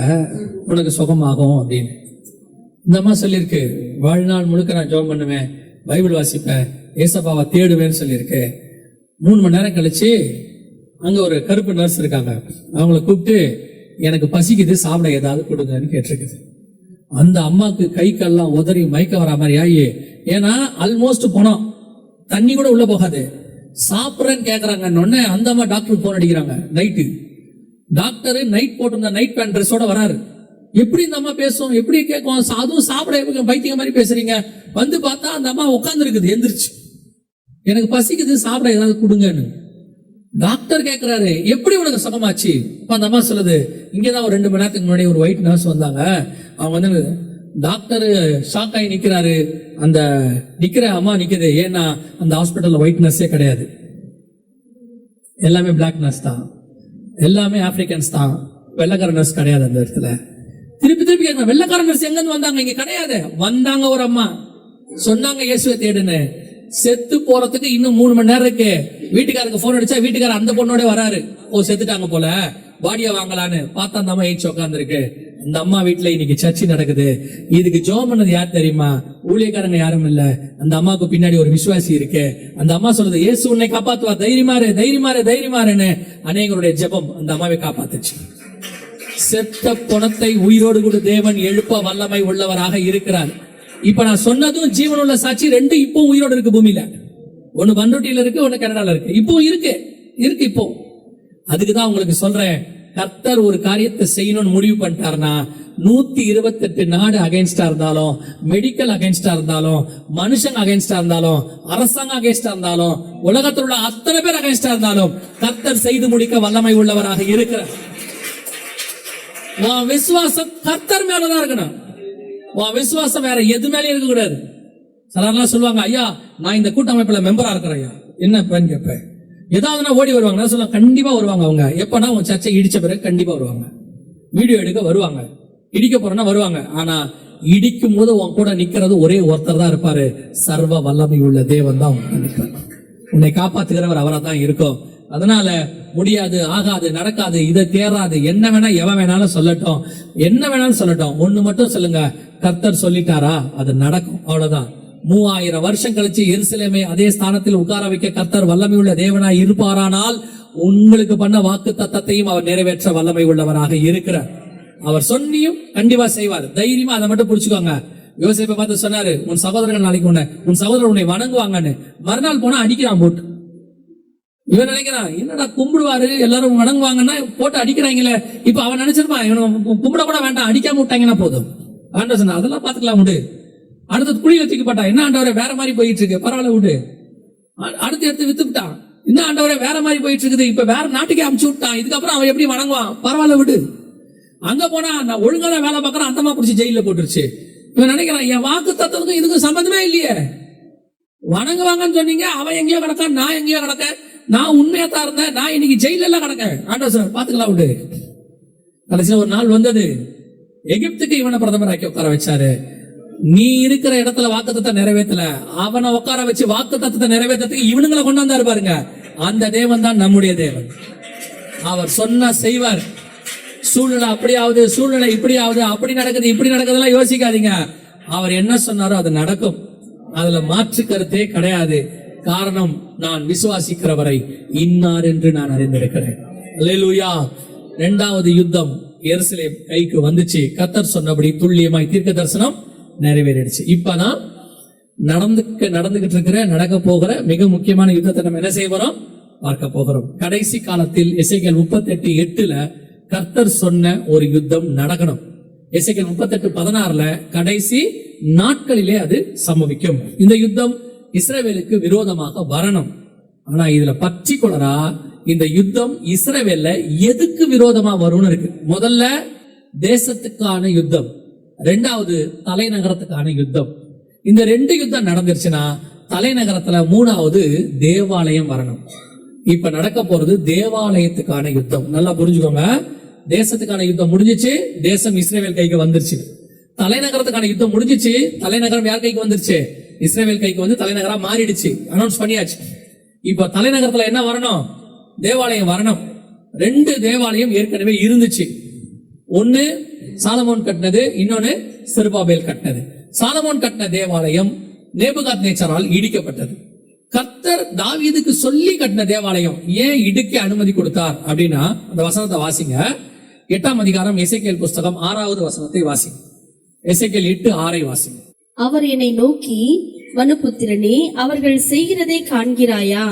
உனக்கு சுகமாகும் அப்படின்னு. இந்த அம்மா சொல்லியிருக்கு, வாழ்நாள் முழுக்க நான் ஜெபம் பண்ணுவேன், பைபிள் வாசிப்பேன், ஏசப்பாவை தேடுவேன்னு சொல்லியிருக்கு. 3 மணி நேரம் கழிச்சு அங்க ஒரு கருப்பு நர்ஸ் இருக்காங்க, அவங்கள கூப்பிட்டு எனக்கு பசிக்குது சாப்பிட ஏதாவது கொடுங்கன்னு கேட்டிருக்குது. அந்த அம்மாக்கு கை கால்லாம் உதறி மயக்க வர மாதிரி ஆகி, ஏன்னா ஆல்மோஸ்ட் போனோம், தண்ணி கூட உள்ள போகாது, சாப்பிட்றேன்னு கேட்கறாங்கன்னு அந்த அம்மா டாக்டருக்கு போன் அடிக்கிறாங்க. நைட்டு டாக்டர் நைட் போட்டிருந்த நைட் பேண்ட் ட்ரெஸ்ஸோட வராரு. எப்படி இந்த அம்மா பேசும், எப்படி கேட்கும், அதுவும் சாப்பிட பைத்தியம் மாதிரி பேசுறீங்க. வந்து பார்த்தா அந்த அம்மா உட்கார்ந்து இருக்குது, எந்திரிச்சு எனக்கு பசிக்குது சாப்பிட ஏதாவது கொடுங்கன்னு. டாக்டர் கேட்கிறாரு எப்படி உனக்கு சுகமாச்சு? அந்த அம்மா சொல்லுது, இங்கதான் ஒரு 2 மணி நேரத்துக்கு முன்னாடி ஒரு ஒயிட் நர்ஸ் வந்தாங்க, அவங்க வந்து டாக்டர் ஷாக் ஆகி நிக்கிறாரு. அந்த நிக்கிற அம்மா நிக்குது, ஏன்னா அந்த ஹாஸ்பிட்டல்ல ஒயிட் நர்ஸே கிடையாது, எல்லாமே பிளாக் நர்ஸ் தான், எல்லாமே ஆப்பிரிக்கன்ஸ் தான், வெள்ளக்கார நர்ஸ் கிடையாது அந்த இடத்துல. திருப்பி திருப்பி கேட்கணும், வெள்ளக்கார நர்ஸ் எங்க இருந்து வந்தாங்க? இங்க கிடையாது. வந்தாங்க ஒரு அம்மா, சொன்னாங்க இயேசுவை தேடுன்னு. செத்து போறதுக்கு இன்னும் 3 மணி நேரம் இருக்கு. வீட்டுக்காரருக்கு போன் அடிச்சா வீட்டுக்காரர் அந்த பொண்ணோட வராரு. ஓ செத்துட்டாங்க போல, பாடியா வாங்கலான்னு பார்த்தா அந்த அம்மா ஏச்சு உட்காந்துருக்கு. அந்த அம்மா வீட்டுல இன்னைக்கு சர்ச்சை நடக்குது. இதுக்கு ஜெபம் பண்ணது யார் தெரியுமா? ஊழியக்காரங்க யாரும் இல்ல, அந்த அம்மாவுக்கு பின்னாடி ஒரு விசுவாசி இருக்கு. அந்த அம்மா சொல்லுது, இயேசு உன்னை காப்பாத்துவா, தைரியமாறு தைரியமாறு தைரியமாறுன்னு. அநேகருடைய ஜெபம் அந்த அம்மாவை காப்பாத்துச்சு. செத்த பணத்தை உயிரோடு கூட தேவன் எழுப்ப வல்லமை உள்ளவராக இருக்கிறார். இப்ப நான் சொன்னதும் ஜீவனுள்ள சாட்சி 2 இப்போ உயிரோடு இருக்கு பூமியில. ஒன்னு பண்ருட்டியில இருக்கு, ஒன்னு கனடால இருக்கு. இப்போ இருக்கு இப்போ. அதுக்குதான் உங்களுக்கு சொல்றேன், கர்த்தர் ஒரு காரியத்தை செய்யணும்னு முடிவு பண்ணிட்டாருன்னா 128 நாடு அகைன்ஸ்டா இருந்தாலும், மெடிக்கல் அகைன்ஸ்டா இருந்தாலும், மனுஷன் அகைன்ஸ்டா இருந்தாலும், அரசாங்கம் அகைன்ஸ்டா இருந்தாலும், உலகத்தில் உள்ள அத்தனை பேர் அகைன்ஸ்டா இருந்தாலும் கர்த்தர் செய்து முடிக்க வல்லமை உள்ளவராக இருக்கிறார். உன் விசுவாசம் கர்த்தர் மேலதான் இருக்கணும், உன் விசுவாசம் வேற எது மேலேயும் இருக்க கூடாது. சிலர்லாம் சொல்லுவாங்க, ஐயா நான் இந்த கூட்டமைப்புல மெம்பரா இருக்கிறேன், ஐயா என்ன பேன்னு கேட்பேன். ஏதாவதுனா ஓடி வருவாங்க. நான் சொல்லுவேன், கண்டிப்பா வருவாங்க. அவங்க எப்பனா உன் சர்ச்சை இடிச்ச பிறகு கண்டிப்பா வருவாங்க, வீடியோ எடுக்க வருவாங்க, இடிக்க போறேன்னா வருவாங்க. ஆனா இடிக்கும் போது உன் கூட நிக்கிறது ஒரே ஒருத்தர் தான் இருப்பாரு, சர்வ வல்லமை உள்ள தேவன் தான் நிற்பார். உன்னை காப்பாத்துகிறவர் அவரா தான் இருக்கும். அதனால முடியாது, ஆகாது, நடக்காது, இதை தேராது, என்ன வேணா எவன் வேணாலும் சொல்லட்டும், என்ன வேணாலும் சொல்லட்டும், ஒண்ணு மட்டும் சொல்லுங்க, கர்த்தர் சொல்லிட்டாரா அது நடக்கும், அவ்வளவுதான். 3000 வருஷம் கழிச்சு எருசலேமை அதே ஸ்தானத்தில் உட்கார வைக்க கர்த்தர் வல்லமை உள்ள தேவனாய் இருப்பாரானால் உங்களுக்கு பண்ண வாக்கு தத்தத்தையும் அவர் நிறைவேற்ற வல்லமை உள்ளவராக இருக்கிறார். அவர் சொன்னியும் கண்டிப்பா செய்வார். தைரியமா அதை மட்டும் புடிச்சுக்கோங்க. யோசேப்பை பார்த்து சொன்னாரு, உன் சகோதரர்கள் நாளைக்கு உன் சகோதரர் உன்னை வணங்குவாங்கன்னு. மறுநாள் போனா அடிக்கிறான் போட்டு. இவன் நினைக்கிறான், என்னடா கும்பிடுவாரு எல்லாரும் வணங்குவாங்கன்னா போட்டு அடிக்கிறாங்களே. இப்ப அவன் நினைச்சிருப்பான், இவன் கும்பிட கூட வேண்டாம், அடிக்காம விட்டாங்கன்னா போதும். ஆண்டவர் சொன்னா அதெல்லாம் பாத்துக்கலாம் விடு. அடுத்தது குழியில தூக்கிப்பட்டான், என்ன ஆண்டவரை வேற மாதிரி போயிட்டு இருக்கு, பரவாயில்ல விடு. அடுத்து எடுத்து வித்து விட்டான், என்ன ஆண்டவரை வேற மாதிரி போயிட்டு இருக்குது, இப்ப வேற நாட்டுக்கே அமுச்சு விட்டான், இதுக்கப்புறம் அவன் எப்படி வணங்குவான், பரவாயில்ல விடு. அங்க போனா நான் ஒழுங்கான வேலை பார்க்கறான், அந்தமா பிடிச்சி ஜெயில போட்டுருச்சு. இவன் நினைக்கிறான், என் வாக்கு தத்துவத்துக்கும் இதுக்கும் சம்பந்தமே இல்லையே, வணங்குவாங்கன்னு சொன்னீங்க, அவன் எங்கேயோ கிடக்கான், நான் எங்கேயோ கிடக்கேன், நான் உண்மையா தான் இருந்தேன், நான் இன்னைக்கு ஜெயில எல்லாம் கிடக்கேன். ஆண்டவர் சார் பாத்துக்கலாம் விடு. கடைசியில் ஒரு நாள் வந்தது, எகிப்துக்கு இவனை பிரதமராக்கி உட்கார வச்சாரு. நீ இருக்கிற இடத்துல வாக்குத்தத்தை நிறைவேற்றல, அவனை உட்கார வச்சு வாக்குத்தத்தை நிறைவேற்றத்துக்கு இவனுங்களை கொண்டாந்தாரு பாருங்க. அந்த தேவன் தான் நம்முடைய தேவன். அவர் சொன்னா செய்வார். சூழ்நிலை அப்படியாவது, சூழ்நிலை இப்படியாவது, அப்படி நடக்குது இப்படி நடக்குதெல்லாம் யோசிக்காதீங்க. அவர் என்ன சொன்னாரோ அது நடக்கும், அதுல மாற்று கருத்தே கிடையாது. காரணம், நான் விசுவாசிக்கிறவரை இன்னார் என்று நான் அறிந்திருக்கிறேன். அல்லேலூயா. 2வது யுத்தம் எருசலேம் கைக்கு வந்துச்சு. கர்த்தர் சொன்னபடி துல்லியமாய் தீர்க்க தரிசனம் நிறைவேறிடுச்சு. இப்பதான் நடந்துகிட்டு இருக்கிற நடக்க போகிற மிக முக்கியமான யுத்தத்தை நம்ம என்ன செய்ய போறோம், பார்க்க போகிறோம். கடைசி காலத்தில் எசேக்கியேல் 38:8 கர்த்தர் சொன்ன ஒரு யுத்தம் நடக்கணும். எசேக்கியேல் 38:16 கடைசி நாட்களிலே அது சம்பவிக்கும். இந்த யுத்தம் இஸ்ரவேலுக்கு விரோதமாக வரணும். ஆனா இதுல பர்டிகுலரா இந்த யுத்தம் இஸ்ரவேல்ல எதுக்கு விரோதமா வரும்னு இருக்கு. முதல்ல தேசத்துக்கான யுத்தம், 2வது தலைநகரத்துக்கான யுத்தம். இந்த 2 யுத்தம் நடந்துருச்சுன்னா தலைநகரத்துல 3வது தேவாலயம் வரணும். இப்ப நடக்க போறது தேவாலயத்துக்கான யுத்தம். நல்லா புரிஞ்சுக்கோங்க. தேசத்துக்கான யுத்தம் முடிஞ்சிச்சு, தேசம் இஸ்ரவேல் கைக்கு வந்துருச்சு. தலைநகரத்துக்கான யுத்தம் முடிஞ்சிச்சு, தலைநகரம் யார் கைக்கு வந்துருச்சு, இஸ்ரவேல் கைக்கு வந்து தலைநகரா மாறிடுச்சு, அனௌன்ஸ் பண்ணியாச்சு. இப்ப தலைநகரத்துல என்ன வரணும், தேவாலயம் வரணும். 2 தேவாலயம் ஏற்கனவே இருந்துச்சு. ஒன்னு சாலமோன் கட்டினது, இன்னொன்னு செருபாபேல் கட்டினது. சாலமோன் கட்டின தேவாலயம் நேபுகாத்நேச்சரால் இடிக்கப்பட்டது. கர்த்தர் தாவீதுக்கு சொல்லி கட்டின தேவாலயம் ஏன் இடிக்க அனுமதி கொடுத்தார் அப்படின்னா அந்த வசனத்தை வாசிங்க. 8ஆம் அதிகாரம் எசேக்கியேல் புஸ்தகம் 6வது வசனத்தை வாசிங்க. எசேக்கியேல் 8:6 வாசிங்க. அவர் என்னை நோக்கி, மனுபுத்திரனே, அவர்கள் செய்கிறதை காண்கிறாயா?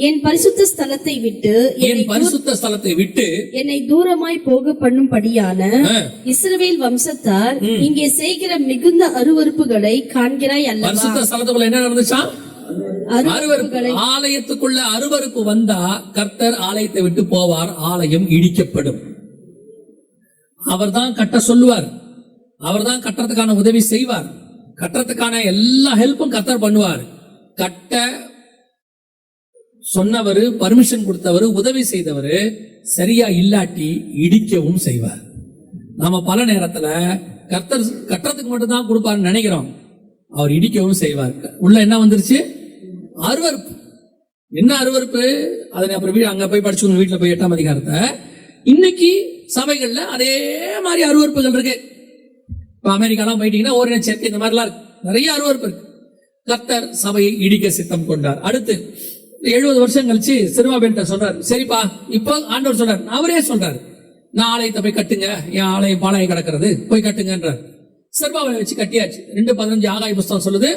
என் பரிசுத்த ஸ்தலத்தை விட்டு என்னை தூரமாய் போக பண்ணும்படியான இஸ்ரவேல் வம்சத்தார் இங்கே செய்கிற மிகுந்த அருவருப்புகளை காண்கிறாய் அல்லவா? பரிசுத்த ஸ்தலத்துக்குள்ள என்ன நடந்துச்சா? அருவருப்புகளை. ஆலயத்துக்குள்ள அருவருப்பு வந்தா கர்த்தர் ஆலயத்தை விட்டு போவார், ஆலயம் இடிக்கப்படும். அவர்தான் கட்ட சொல்லுவார், அவர்தான் கட்டுறதுக்கான உதவி செய்வார், கட்டுறதுக்கான எல்லா ஹெல்ப்பும் கர்த்தர் பண்ணுவார். கட்ட சொன்னவர், பர்மிஷன் கொடுத்தவர், உதவி செய்தவர் சரியா இல்லாட்டி இடிக்கவும் செய்வார். நாம பல நேரத்துல கர்த்தர் கட்டுறதுக்கு மட்டும் தான் கொடுப்பாருன்னு நினைக்கிறோம், அவர் இடிக்கவும் செய்வார். உள்ள என்ன வந்துருச்சு? அருவருப்பு. என்ன அருவருப்பு? அதை அப்புறம் அங்க போய் படிச்சு வீட்டுல போய் 8ஆம் அதிகாரத்தை. இன்னைக்கு சபைகள்ல அதே மாதிரி அருவருப்புகள் இருக்கு. இப்ப அமெரிக்காலாம் போயிட்டீங்கன்னா ஓரின சேர்க்கை இந்த மாதிரிலாம் இருக்கு, நிறைய அருவருப்பு இருக்கு. கர்த்தர் சபையை இடிக்க சித்தம் கொண்டார். அடுத்து 70 வருஷம் கழிச்சு செருபாபேல்ட்ட சொல்றாரு, சரிப்பா இப்போ ஆண்டவர் சொல்றாரு, அவரே சொல்றாரு, நான் ஆலயத்தை போய் கட்டுங்க, என் ஆலயம் பாளையம் கிடக்கிறது, போய் கட்டுங்கன்றார். செருபாபேலை வச்சு கட்டியாச்சு. 2:15 ஆகாய புஸ்தகம் சொல்லுது,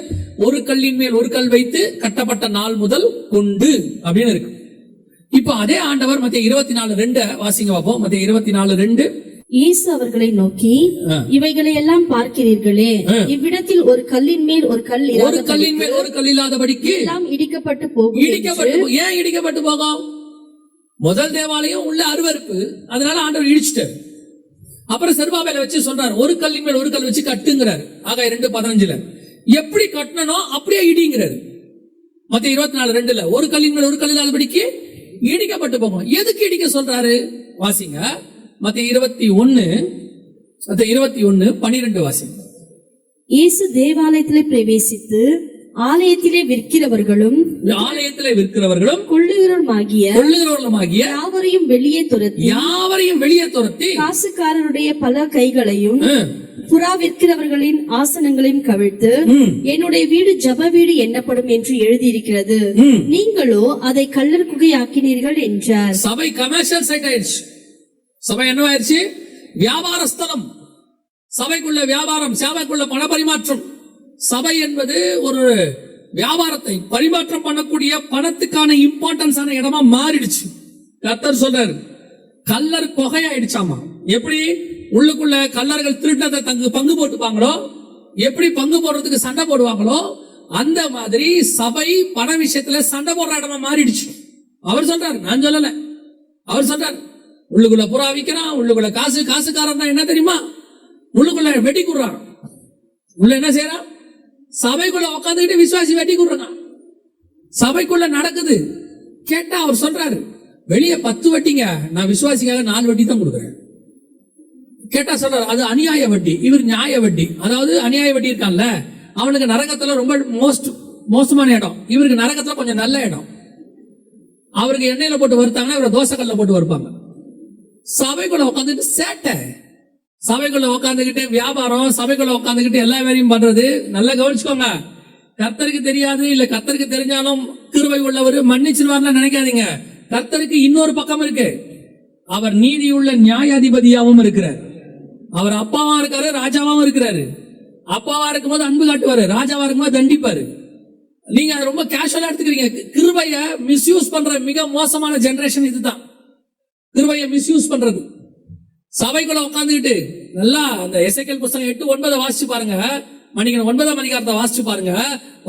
ஒரு கல்லின் மேல் ஒரு கல் வைத்து கட்டப்பட்ட நாள் முதல் கொண்டு அப்படின்னு இருக்கு. இப்ப அதே ஆண்டவர் மத்திய 24:2 வாசிங்க பார்ப்போம். மத்திய 24:2. இயேசு அவர்களை நோக்கி, இவைகளை எல்லாம் பார்க்கிறீர்களே, இவ்விடத்தில் ஒரு கல்லின் மேல் ஒரு கல் இல்லாதபடிக்கு எல்லாம் இடிக்கப்பட்டு போகும். ஏன் இடிக்கப்பட்டு போகும்? முதல் தேவாலயம் உள்ள அருவருப்பு, அதனால ஆண்டவர் இடிச்சிட்டார். அப்புறம் செருபாபேலை வச்சு சொல்றாரு, ஒரு கல்லின் மேல் ஒரு கல் வச்சு கட்டுங்கிறார். ஆக 2:15 எப்படி கட்டணும் அப்படியே இடிங்கிறாரு. மத்திய 24:2 ஒரு கல்லின் மேல் ஒரு கல் இல்லாதபடிக்கு இடிக்கப்பட்டு போகும். எதுக்கு இடிக்க சொல்றாரு? வாசிங்க. மத்திய 21:12 வாசிங்க. இயேசு தேவாலயத்திலே பிரவேசித்து ஆலயத்திலே விற்கிறவர்களும் கொள்ளுகிறவருமாகிய யாவரையும் வெளியே துரத்தி காசுக்காரருடைய பல கைகளையும் புறா விற்கிறவர்களின் ஆசனங்களையும் கவிழ்த்து, என்னுடைய வீடு ஜப வீடு எண்ணப்படும் என்று எழுதியிருக்கிறது, நீங்களோ அதை கள்ளர் குகையாக்கினீர்கள் என்றார். சபை கமர்ஷியல் சைட் ஆயிடுச்சு. சபை என்னவாயிருச்சு? வியாபார ஸ்தலம். சபைக்குள்ள வியாபாரம், சபைக்குள்ள பண பரிமாற்றம். சபை என்பது ஒரு வியாபாரத்தை பரிமாற்றம் பண்ணக்கூடிய பணத்துக்கான இம்பார்ட்டன்ஸான இடமா மாறிடுச்சு. கர்த்தர் சொல்றாரு, கல்லர் கொகையாயிடுச்சாமா. எப்படி உள்ளுக்குள்ள கல்லர்கள் திருட்டத்தை பங்கு போட்டுப்பாங்களோ, எப்படி பங்கு போடுறதுக்கு சண்டை போடுவாங்களோ, அந்த மாதிரி சபை பண விஷயத்துல சண்டை போடுற இடமா மாறிடுச்சு. அவர் சொல்றாரு, நான் சொல்லல, அவர் சொல்றாரு, உள்ளுக்குள்ள புறா விக்கிறான், உள்ளுக்குள்ள காசுக்காரன் என்ன தெரியுமா? உள்ளுக்குள்ள வெட்டி குடுறான். உள்ள என்ன செய்யறான்? சபைக்குள்ள உட்காந்துக்கிட்டு விசுவாசி வெட்டி குடுறான். சபைக்குள்ள நடக்குது. கேட்டா அவர் சொல்றாரு, வெளியே 10 வட்டிங்க, நான் விசுவாசிக்காக 4 வட்டி தான் கொடுக்குறேன். கேட்டா சொல்றாரு, அது அநியாய வட்டி, இவர் நியாய வட்டி. அதாவது அநியாய வட்டி இருக்கான்ல, அவனுக்கு நரகத்துல ரொம்ப மோசமான இடம், இவருக்கு நரகத்துல கொஞ்சம் நல்ல இடம். அவருக்கு எண்ணெயில போட்டு வருத்தாங்கன்னா இவரை தோசைக்கல்ல போட்டு வருப்பாங்க. சபைக்குள்ள உட்காந்துட்டு சேட்டை, சபைக்குள்ள உட்காந்துக்கிட்டு வியாபாரம், சபைக்குள்ள உட்காந்துக்கிட்டு எல்லா வேலையும் பண்றது. நல்லா கவனிச்சுக்கோங்க. கர்த்தருக்கு தெரியாது, இல்ல கர்த்தருக்கு தெரிஞ்சாலும் கிருபை உள்ளவர் மன்னிச்சிருவார்னு நினைக்காதீங்க. கர்த்தருக்கு இன்னொரு பக்கம் இருக்கு. அவர் நீதியுள்ள நியாயாதிபதியாவும் இருக்கிறார். அவர் அப்பாவா இருக்காரு, ராஜாவாவும் இருக்கிறாரு. அப்பாவா இருக்கும்போது அன்பு காட்டுவாரு, ராஜாவா இருக்கும்போது தண்டிப்பாரு. நீங்க ரொம்ப கேஷுவலா எடுத்துக்கிறீங்க. கிருபைய மிஸ்யூஸ் பண்ற மிக மோசமான ஜெனரேஷன் இதுதான். கிருபைய மிஸ்யூஸ் பண்றது. சபைக்குள்ள உட்காந்துக்கிட்டு நல்லா அந்த எசேக்கியேல் புஸ்தகம் 8:9 வாசிச்சு பாருங்க. மணிக்கு 9ஆம் அதிகாரத்தை வாசிச்சு பாருங்க.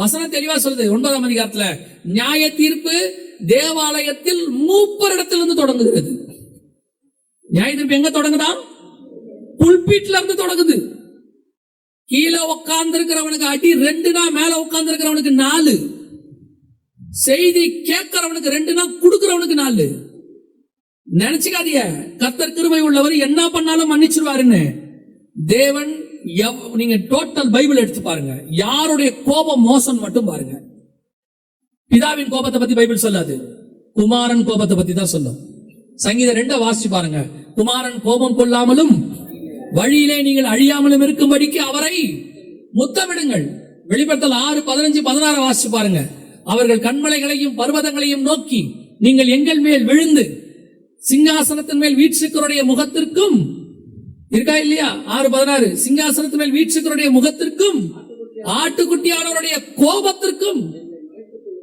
வசனம் தெளிவா சொல்லுது. 9ஆம் அதிகாரத்துல நியாய தீர்ப்பு தேவாலயத்தில் மூப்பரிடத்திலிருந்து தொடங்குகிறது. நியாய தீர்ப்பு எங்க தொடங்குதா? புல்பீட்ல இருந்து தொடங்குது. கீழே உட்கார்ந்து இருக்கிறவனுக்கு அடி 2, மேல உட்கார்ந்து இருக்கிறவனுக்கு 4. செய்தி கேட்கிறவனுக்கு 2, கொடுக்கிறவனுக்கு 4. நினைச்சுக்காதீங்க, கர்த்தர் கிருபை உள்ளவர், என்ன பண்ணாலும் மன்னிச்சிருவாருன்னு. தேவன் நீங்க டோட்டல் பைபிள் எடுத்து பாருங்க. யாருடைய கோபம் மோசம் மட்டும் பாருங்க. பிதாவின் கோபத்தை பத்தி பைபிள் சொல்லாது, குமாரன் கோபத்தை பத்தி தான் சொல்லும். சங்கீதம் 2 வாசிச்சு பாருங்க. குமாரன் கோபம் கொள்ளாமலும் வழியிலே நீங்கள் அழியாமலும் இருக்கும்படிக்கு அவரை முத்தமிடுங்கள். வெளிப்படுத்தல் 6:15-16 வாசிச்சு பாருங்க. அவர்கள் கண்மலைகளையும் பர்வதங்களையும் நோக்கி நீங்கள் எங்கள் மேல் விழுந்து சிங்காசனத்தின் மேல் வீற்றிருக்கிறவருடைய முகத்திற்கும் இருக்கா இல்லையா 6:16 சிங்காசனத்தின் மேல் வீற்றிருக்கிறவருடைய முகத்திற்கும் ஆட்டுக்குட்டியானவருடைய கோபத்திற்கும்.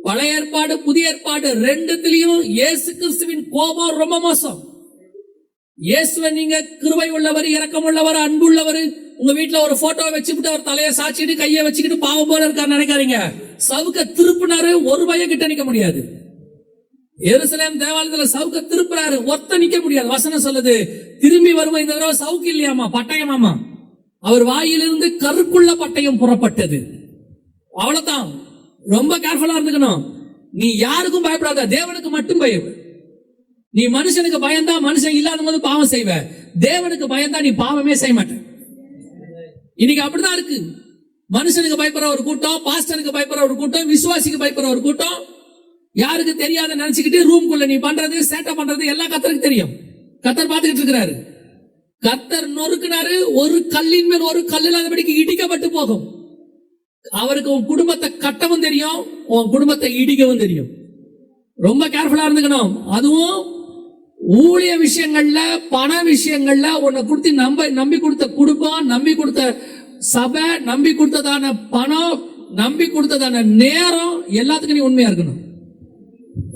பழைய ஏற்பாடு புதிய ஏற்பாடு ரெண்டுத்திலையும் இயேசு கிறிஸ்துவின் கோபம் ரொம்ப மோசம். இயேசுவை நீங்க கிருபை உள்ளவர், இரக்கம் உள்ளவர், அன்புள்ளவர், உங்க வீட்டுல ஒரு போட்டோ வச்சுக்கிட்டு அவர் தலையை சாச்சிட்டு கையை வச்சுக்கிட்டு பாவம் போல இருக்காரு நினைக்காதீங்க. சவுக்க திருப்பினாரு, ஒரு பய கிட்ட நிக்க முடியாது. எருசலேம் தேவாலயத்துல சவுக்க திருப்புறாரு, ஒத்த நிக்க முடியாது. வசனம் சொல்லுது, திரும்பி வரும்போது இந்த தடவை சவுக்கு இல்லையாமா, பட்டயமாமா. அவர் வாயிலிருந்து கருக்குள்ள பட்டயம் புறப்பட்டது. அவ்வளவுதான். ரொம்ப கேர்ஃபுல்லா இருந்துக்கணும். நீ யாருக்கும் பயப்படாத, தேவனுக்கு மட்டும் பயப்படு. நீ மனுஷனுக்கு பயந்தா மனுஷன் இல்லாத போது பாவம் செய்வ, தேவனுக்கு பயந்தா நீ பாவமே செய்ய மாட்ட. இன்னைக்கு அப்படிதான் இருக்கு. மனுஷனுக்கு பயப்படுற ஒரு கூட்டம், பாஸ்டருக்கு பயப்படுற ஒரு கூட்டம், விசுவாசிக்கு பயப்படுற ஒரு கூட்டம், யாருக்கு தெரியாத நினைச்சுக்கிட்டு ரூம்குள்ள நீ பண்றது சேட்டை பண்றது எல்லாம் கர்த்தருக்கு தெரியும். கர்த்தர் பார்த்துக்கிட்டு இருக்கிறாரு. கர்த்தர் நொறுக்குனாரு, ஒரு கல்லின் மேல் ஒரு கல் இல்லாதபடிக்கு இடிக்கப்பட்டு போகும். அவருக்கு உன் குடும்பத்தை கட்டவும் தெரியும், உன் குடும்பத்தை இடிக்கவும் தெரியும். ரொம்ப கேர்ஃபுல்லா இருந்துக்கணும். அதுவும் ஊழிய விஷயங்கள்ல, பண விஷயங்கள்ல உன்னை கொடுத்து நம்பி கொடுத்த குடும்பம், நம்பி கொடுத்த சபை, நம்பி கொடுத்ததான பணம், நம்பி கொடுத்ததான நேரம், எல்லாத்துக்கும் நீ உண்மையா இருக்கணும்.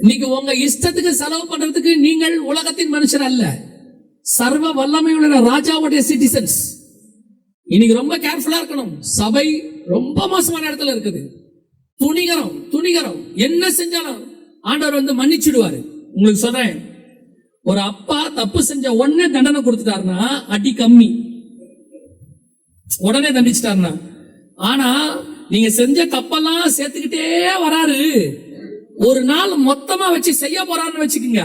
இன்னைக்கு உங்க இஷ்டத்துக்கு செலவு பண்றதுக்கு நீங்கள் உலகத்தின் மனுஷர் அல்ல, சர்வ வல்லமையுள்ள ராஜாவுடைய சிட்டிசன்ஸ். இன்னைக்கு ரொம்ப கேர்ஃபுல்லா இருக்கணும். சபை ரொம்ப மோசமான இடத்துல இருக்குது. துணிகரம் என்ன செஞ்சாலும் ஆண்டவர் வந்து மன்னிச்சிடுவாரு. உங்களுக்கு சொல்றேன், ஒரு அப்பா தப்பு செஞ்ச உடனே தண்டனை கொடுத்துட்டாருன்னா அடி கம்மி, உடனே தண்டிச்சிட்டாருன்னா. ஆனா நீங்க செஞ்ச தப்பெல்லாம் சேர்த்துக்கிட்டே வராரு, ஒரு நாள் மொத்தமா வச்சு செய்ய போறாருன்னு வச்சுக்கோங்க,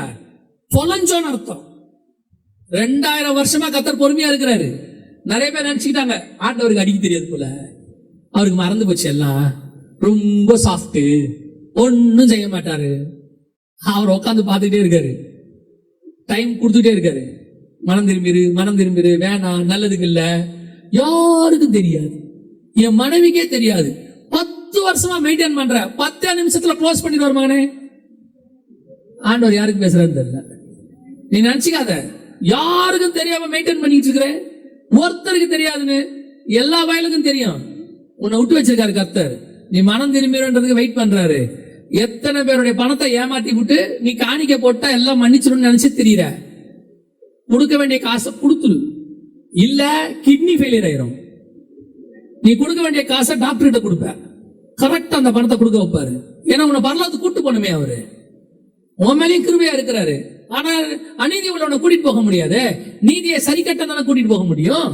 பொலஞ்சோன்னு அர்த்தம். 2000 வருஷமா கர்த்தர் பொறுமையா இருக்கிறாரு. நிறைய பேர் நினைச்சுக்கிட்டாங்க ஆண்டவருக்கு அடிக்க தெரியாது போல, அவருக்கு மறந்து போச்சு, எல்லாம் ரொம்ப சாஃப்ட், ஒன்னும் செய்ய மாட்டாரு. அவர் உட்காந்து பார்த்துக்கிட்டே இருக்காரு, டைம் கொடுத்துட்டே இருக்காரு. மனம் திரும்பிரு, வேணாம், நல்லதுக்கு இல்ல. யாருக்கும் தெரியாது, என் மனைவிக்கே தெரியாது. 10 வருஷமா மெயின்டைன் பண்ற, 10 நிமிஷத்துல க்ளோஸ் பண்ணிடுவார் மகனே. ஆண்டவர் யாருக்கு பேசுறாருன்னு தெரியல. நீ நினைச்சுக்காத, யாருக்கும் தெரியாம மெயின்டைன் பண்ணிட்டு இருக்கிற, ஒருத்தருக்கு தெரியாதுன்னு எல்லா வயலுக்கும் தெரியும். உன்னை விட்டு வச்சிருக்காரு கர்த்தர். நீ மனம் திரும்பிறதுக்கு வெயிட் பண்றாரு. எத்தனை பேருடைய பணத்தை ஏமாத்தி விட்டு நீ காணிக்க போட்டா எல்லாம் மன்னிச்சிடும் நினைச்சு தெரியற. கொடுக்க வேண்டிய காசை கொடுத்துரு, இல்ல கிட்னி ஃபெயிலியர் ஆயிரும். நீ கொடுக்க வேண்டிய காசை டாக்டர் கிட்ட கொடுப்ப, கரெக்டா அந்த பணத்தை கொடுக்க வைப்பாரு. ஏன்னா உன்னை பரலாத்து கூட்டு போனமே அவரு, உன் மேலேயும் கிருபையா இருக்கிறாரு. ஆனா அநீதி உள்ளவனை கூட்டிட்டு போக முடியாது, நீதியை சரி கட்ட தானே கூட்டிட்டு போக முடியும்.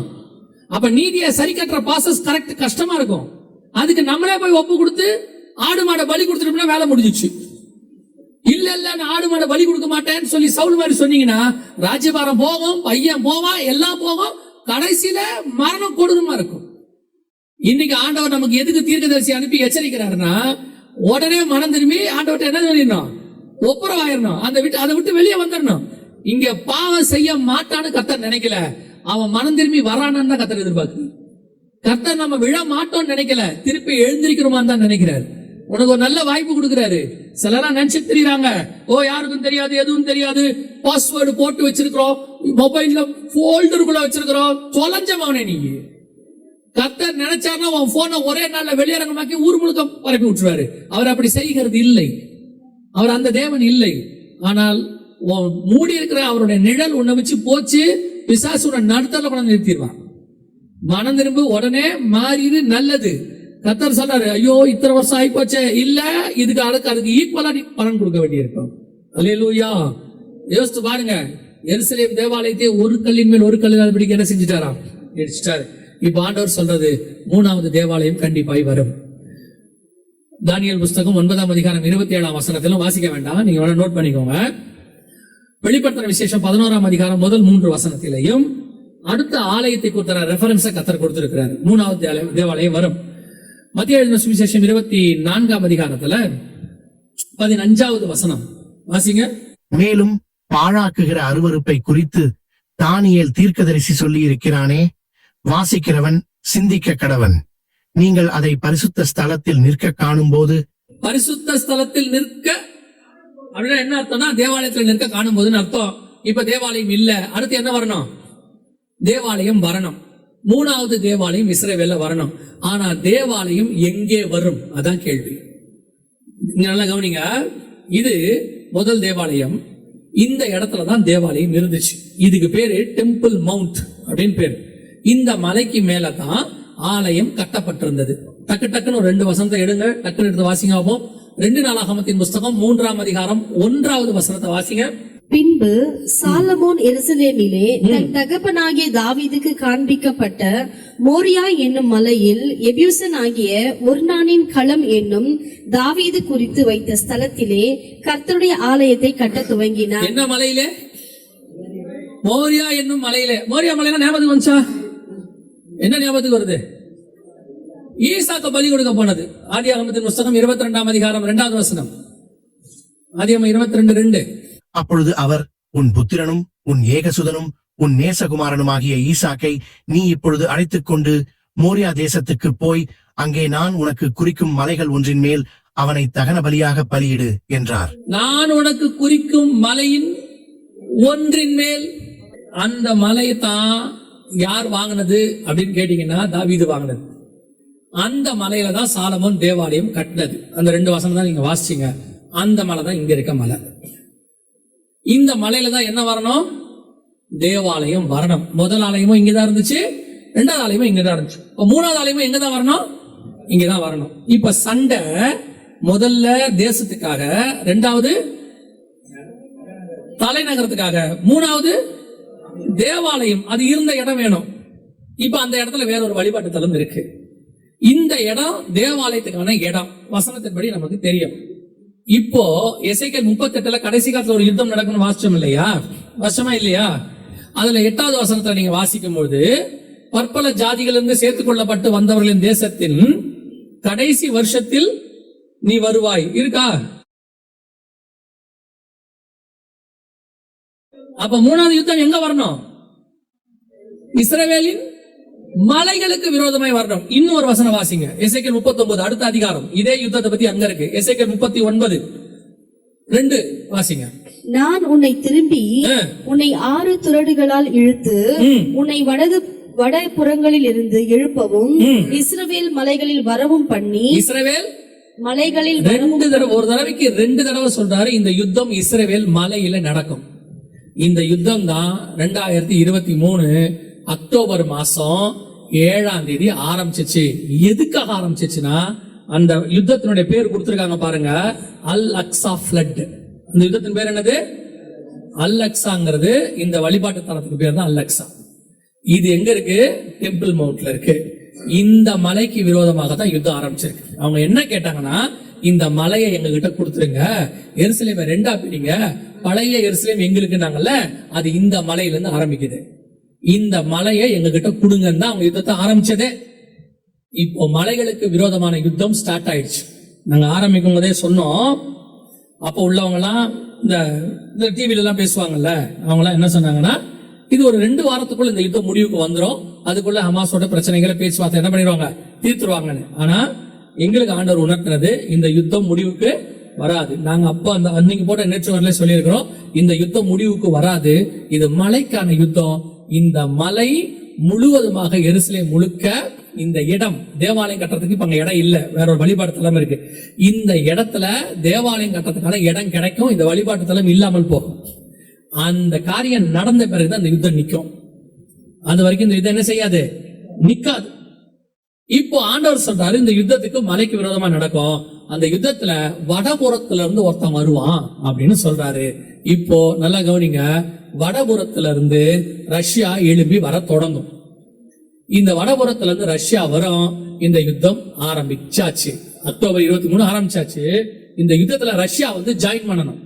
அப்ப நீதியை சரி கட்டுற ப்ராசஸ் கரெக்ட் கஷ்டமா இருக்கும். அதுக்கு நம்மளே போய் ஒப்பு கொடுத்து ஆடு மாடை பலி கொடுத்துட்டோம்னா வேலை முடிஞ்சிச்சு. இல்ல நான் ஆடு மாடை பலி கொடுக்க மாட்டேன்னு சொல்லி சவுல் மாதிரி சொன்னீங்கன்னா ராஜ்யபாரம் போகும், பையன் போவான், எல்லாம் போகும், கடைசியில மரணம் கொடூரமா இருக்கும். இன்னைக்கு ஆண்டவர் நமக்கு எதுக்கு தீர்க்கதரிசி அனுப்பி எச்சரிக்கிறாருன்னா, உடனே மனம் திரும்பி ஆண்டவர்கிட்ட என்ன சொல்லிடணும், ஒப்புரவாயிரணும், அதை விட்டு வெளியே வந்துடணும். இங்க பாவம் செய்ய மாட்டான்னு கர்த்தர் நினைக்கல, அவன் மனம் திரும்பி வரானான்னு தான் கர்த்தர் எதிர்பார்க்கு. கர்த்தர் நம்ம விழ மாட்டோம்னு நினைக்கல, திருப்பி எழுந்திருக்கிறோமான்னு தான் நினைக்கிறாரு. உனக்கு ஒரு நல்ல வாய்ப்பு கொடுக்கிறாரு. சிலரா நினைச்சிட்டு தெரியுறாங்க, யாருக்கும் தெரியாது, எதுவும் தெரியாது, பாஸ்வேர்டு போட்டு வச்சிருக்கிறோம், மொபைல்ல போல்டருக்குள்ள வச்சிருக்கிறோம், தொலைஞ்சவனே நீ. கர்த்தர் நினைச்சாருன்னா உன் போனை ஒரே நாள்ல வெளியரங்கமாக்கி ஊர் முழுக்க பரப்பி விட்டுருவாரு. அவர் அப்படி செய்கிறது இல்லை, அவர் அந்த தேவன் இல்லை. ஆனால் மூடி இருக்கிற அவருடைய நிழல் உன்னை வச்சு போச்சு, பிசாசுட நடுத்தல கொண்டு நிறுத்திடுவான். மனம் திரும்ப உடனே மாறிடு, நல்லது. கர்த்தர் சொல்றாரு, ஐயோ இத்தனை வருஷம் ஆகி போச்சே, இல்ல அதுக்கு ஈக்குவலா பலன் கொடுக்க வேண்டியிருக்கும். அல்லேலூயா. யோசித்து பாருங்க, எருசலேம் தேவாலயத்தை ஒரு கல்லின் மேல் ஒரு கல் இல்லாதபடிக்கு என்ன செஞ்சுட்டாராம், இடிச்சிட்டாரு. இப்ப ஆண்டவர் சொல்றது, 3வது தேவாலயம் கண்டிப்பாய் வரும். தானியேல் புஸ்தகம் 9ஆம் அதிகாரம் 27ஆம் வசனத்திலும் வாசிக்க வேண்டாம், நீங்க நோட் பண்ணிக்கோங்க. வெளிப்படுத்தின விசேஷம் 11ஆம் அதிகாரம் முதல் 3 வசனத்திலையும் அடுத்த ஆலயத்தை கொடுத்த ரெஃபரன்ஸை கர்த்தர் கொடுத்திருக்கிறார். 3வது தேவாலயம் வரும். மத்திய எழுதின சுவிசேஷம் 24ஆம் அதிகாரத்துல 15வது வசனம் வாசிங்க. மேலும் பாழாக்குகிற அருவருப்பை குறித்து தானியேல் தீர்க்கதரிசி சொல்லி இருக்கிறானே, வாசிக்கிறவன் சிந்திக்க கடவன். நீங்கள் அதை பரிசுத்த ஸ்தலத்தில் நிற்க காணும் போது பரிசுத்த ஸ்தலத்தில் நிற்க அப்படின்னா என்ன அர்த்தம்னா தேவாலயத்தில் நிற்க காணும் போதுன்னு அர்த்தம். இப்ப தேவாலயம் இல்ல, அடுத்து என்ன வரணும்? தேவாலயம் வரணும். மூணாவது தேவாலயம் இஸ்ரவேல்ல வரணும். ஆனா தேவாலயம் எங்கே வரும்? அதான் கேள்வி. நல்லா கவனிங்க. இது முதல் தேவாலயம். இந்த இடத்துலதான் தேவாலயம் இருந்துச்சு. இதுக்கு பேரு டெம்பிள் மவுண்ட் அப்படின்னு பேரு. இந்த மலைக்கு மேலதான் ஆலயம் கட்டப்பட்டிருந்தது. டக்கு டக்குன்னு ஒரு 2 வசனத்தை எடுங்க, டக்குன்னு எடுத்து வாசிங்க. 2 நாளாகமத்தின் புஸ்தகம் 3ஆம் அதிகாரம் 1வது வசனத்தை வாசிங்க. பின்பு சாலமோன் எருசலேமிலே தன் தகப்பனாகிய தாவீதுக்கு காண்பிக்கப்பட்ட மோரியா என்னும் மலையில் எபியூசன் ஆகிய ஒர்னானின் களம் என்னும் தாவீது குறித்து வைத்த ஸ்தலத்திலே கர்த்தருடைய ஆலயத்தை கட்ட துவங்கினார். என்ன மலையிலே? மோரியா என்னும் மலையிலே. மோரியா மலையில ஞாபகம் வந்துச்சா? என்ன ஞாபகத்துக்கு வருது? ஈசாக்கு பலி கொடுக்க போனது. ஆதியாகமத்தின் புஸ்தகம் 22ஆம் அதிகாரம் 2வது வசனம். ஆதியாகமம் 22:2. அப்பொழுது அவர், உன் புத்திரனும் உன் ஏகசுதனும் உன் நேசகுமாரனுமாகிய ஈசாக்கை நீ இப்பொழுது அழைத்துக் கொண்டு மோரியா தேசத்துக்கு போய் அங்கே நான் உனக்கு குறிக்கும் மலைகள் ஒன்றின் மேல் அவனை தகன பலியாக பலியிடு என்றார். நான் உனக்கு குறிக்கும் மலையின் ஒன்றின் மேல். அந்த மலையை தான் யார் வாங்கினது அப்படின்னு கேட்டீங்கன்னா தாவீது வாங்கினது. அந்த மலையில தான் சாலமோன் தேவாலயம் கட்டினது. அந்த 2 வசனம் தான் நீங்க வாசிச்சீங்க. அந்த மலை தான் இங்க இருக்க மலை. இந்த மலையில தான் என்ன வரணும்? தேவாலயம் வரணும். முதல் ஆலயமும் இங்கதான் இருந்துச்சு, 2வது ஆலயமும் இங்கதான் இருந்துச்சு. 3வது ஆலயமும் எங்கதான் வரணும்? இங்கதான் வரணும். இப்ப சண்டை முதல்ல தேசத்துக்காக, 2வது தலைநகரத்துக்காக, 3வது தேவாலயம். அது இருந்த இடம் வேணும். இப்ப அந்த இடத்துல வேற ஒரு வழிபாட்டு தலம் இருக்கு. இந்த இடம் தேவாலயத்துக்கான இடம். வசனத்தின்படி நமக்கு தெரியும். இப்போ எசேக்கியேல் 38 கடைசி காலத்துல ஒரு யுத்தம் நடக்கணும் வாசிச்சோம் இல்லையா? வருஷமா இல்லையா? அதுல 8வது வசனத்துல நீங்க வாசிக்கும் போது, பற்பல ஜாதிகளிலிருந்து சேர்த்துக் கொள்ளப்பட்டு வந்தவர்களின் தேசத்தின் கடைசி வருஷத்தில் நீ வருவாய் இருக்கா? அப்ப 3வது யுத்தம் எங்க வரணும்? இஸ்ரவேலின் மலைகளுக்கு விரோதமாய் வரணும். இன்னும் ஒரு வசனம் வாசிங்க. எசேக்கியேல் 39 அடுத்த அதிகாரம். இதே யுத்தத்தை பத்தி அங்க இருக்கு. எசேக்கியேல் 39:2 வாசிங்க. நான் உன்னை திரும்பி உன்னை 6 துறடுகளால் இழுத்து உன்னை வட புறங்களில் இருந்து எழுப்பவும் இஸ்ரவேல் மலைகளில் வரவும் பண்ணி. இஸ்ரவேல் மலைகளில் 2 தடவை, ஒரு தடவைக்கு 2 தடவை சொல்றாரு. இந்த யுத்தம் இஸ்ரவேல் மலையில நடக்கும். இந்த யுத்தம் தான் 2023 அக்டோபர் மாசம் 7ஆம் தேதி ஆரம்பிச்சிச்சு. எதுக்காக ஆரம்பிச்சிச்சுன்னா, அந்த யுத்தத்தினுடைய பேர் கொடுத்திருக்காங்க பாருங்க, அல் அக்ஸா ஃப்ளட். அந்த யுத்தத்தின் பேர் என்னது? அல் அக்ஸாங்கிறது இந்த வழிபாட்டு தலத்துக்கு பேர் தான் அல் அக்ஸா. இது எங்க இருக்கு? டெம்பிள் மவுண்ட்ல இருக்கு. இந்த மலைக்கு விரோதமாக தான் யுத்தம் ஆரம்பிச்சிருக்கு. அவங்க என்ன கேட்டாங்கன்னா, இந்த மலையை எங்க கிட்ட கொடுத்துருங்க, எருசலேமை 2ஆ பிடிங்க, பழைய எருசலேம் எங்களுக்கு நாங்கல்ல, அது இந்த மலையில இருந்து ஆரம்பிக்குது. இந்த மலையை எங்க கிட்ட கொடுங்கன்னு தான் அவங்க யுத்தத்தை ஆரம்பிச்சதே. இப்போ மலைகளுக்கு விரோதமான யுத்தம் ஸ்டார்ட் ஆயிடுச்சு. நாங்க ஆரம்பிக்கும் போதே சொன்னோம். அப்போ உள்ளவங்க எல்லாம் இந்த டிவில எல்லாம் பேசுவாங்கல்ல, அவங்க எல்லாம் என்ன சொன்னாங்கன்னா, இது ஒரு 2 வாரத்துக்குள்ள இந்த யுத்தம் முடிவுக்கு வந்துடும், அதுக்குள்ள ஹமாஸோட பிரச்சனைகளை பேச்சுவார்த்தை என்ன பண்ணிடுவாங்க, தீர்த்துருவாங்கன்னு. ஆனா எங்களுக்கு ஆண்டவர் உணர்த்தினது, இந்த யுத்தம் முடிவுக்கு வராது. நாங்க அப்ப அந்த அன்னைக்கு போட்ட நேற்று வரல சொல்லியிருக்கிறோம், இந்த யுத்தம் முடிவுக்கு வராது. இது மலைக்கான யுத்தம். இந்த மலை முழுவதுமாக எருசலேம் முழுக்க இந்த இடம் தேவாலயம் கட்டுறதுக்கு இப்ப அங்க இடம் இல்ல, வேற ஒரு வழிபாட்டு தலம் இருக்கு. இந்த இடத்துல தேவாலயம் கட்டுறதுக்கான இடம் கிடைக்கும், இந்த வழிபாட்டு தலம் இல்லாமல் போகும். அந்த காரியம் நடந்த பிறகுதான் இந்த யுத்தம் நிக்கும். அது வரைக்கும் இந்த யுத்தம் என்ன செய்யாது, நிக்காது. இப்போ ஆண்டவர் சொல்றாரு, இந்த யுத்தத்துக்கு மலைக்கு விரோதமா நடக்கும். அந்த யுத்தத்துல வடபுறத்துல இருந்து ஒருத்தன் வருவான் அப்படின்னு சொல்றாரு. இப்போ நல்லா கவனிங்க, வடபுறத்துல இருந்து ரஷ்யா எழும்பி வர தொடங்கும். இந்த வடபுறத்துல இருந்து ரஷ்யா வரும். இந்த யுத்தம் ஆரம்பிச்சாச்சு. அக்டோபர் 23 ஆரம்பிச்சாச்சு. இந்த யுத்தத்துல ரஷ்யா ஜாயின் பண்ணணும்.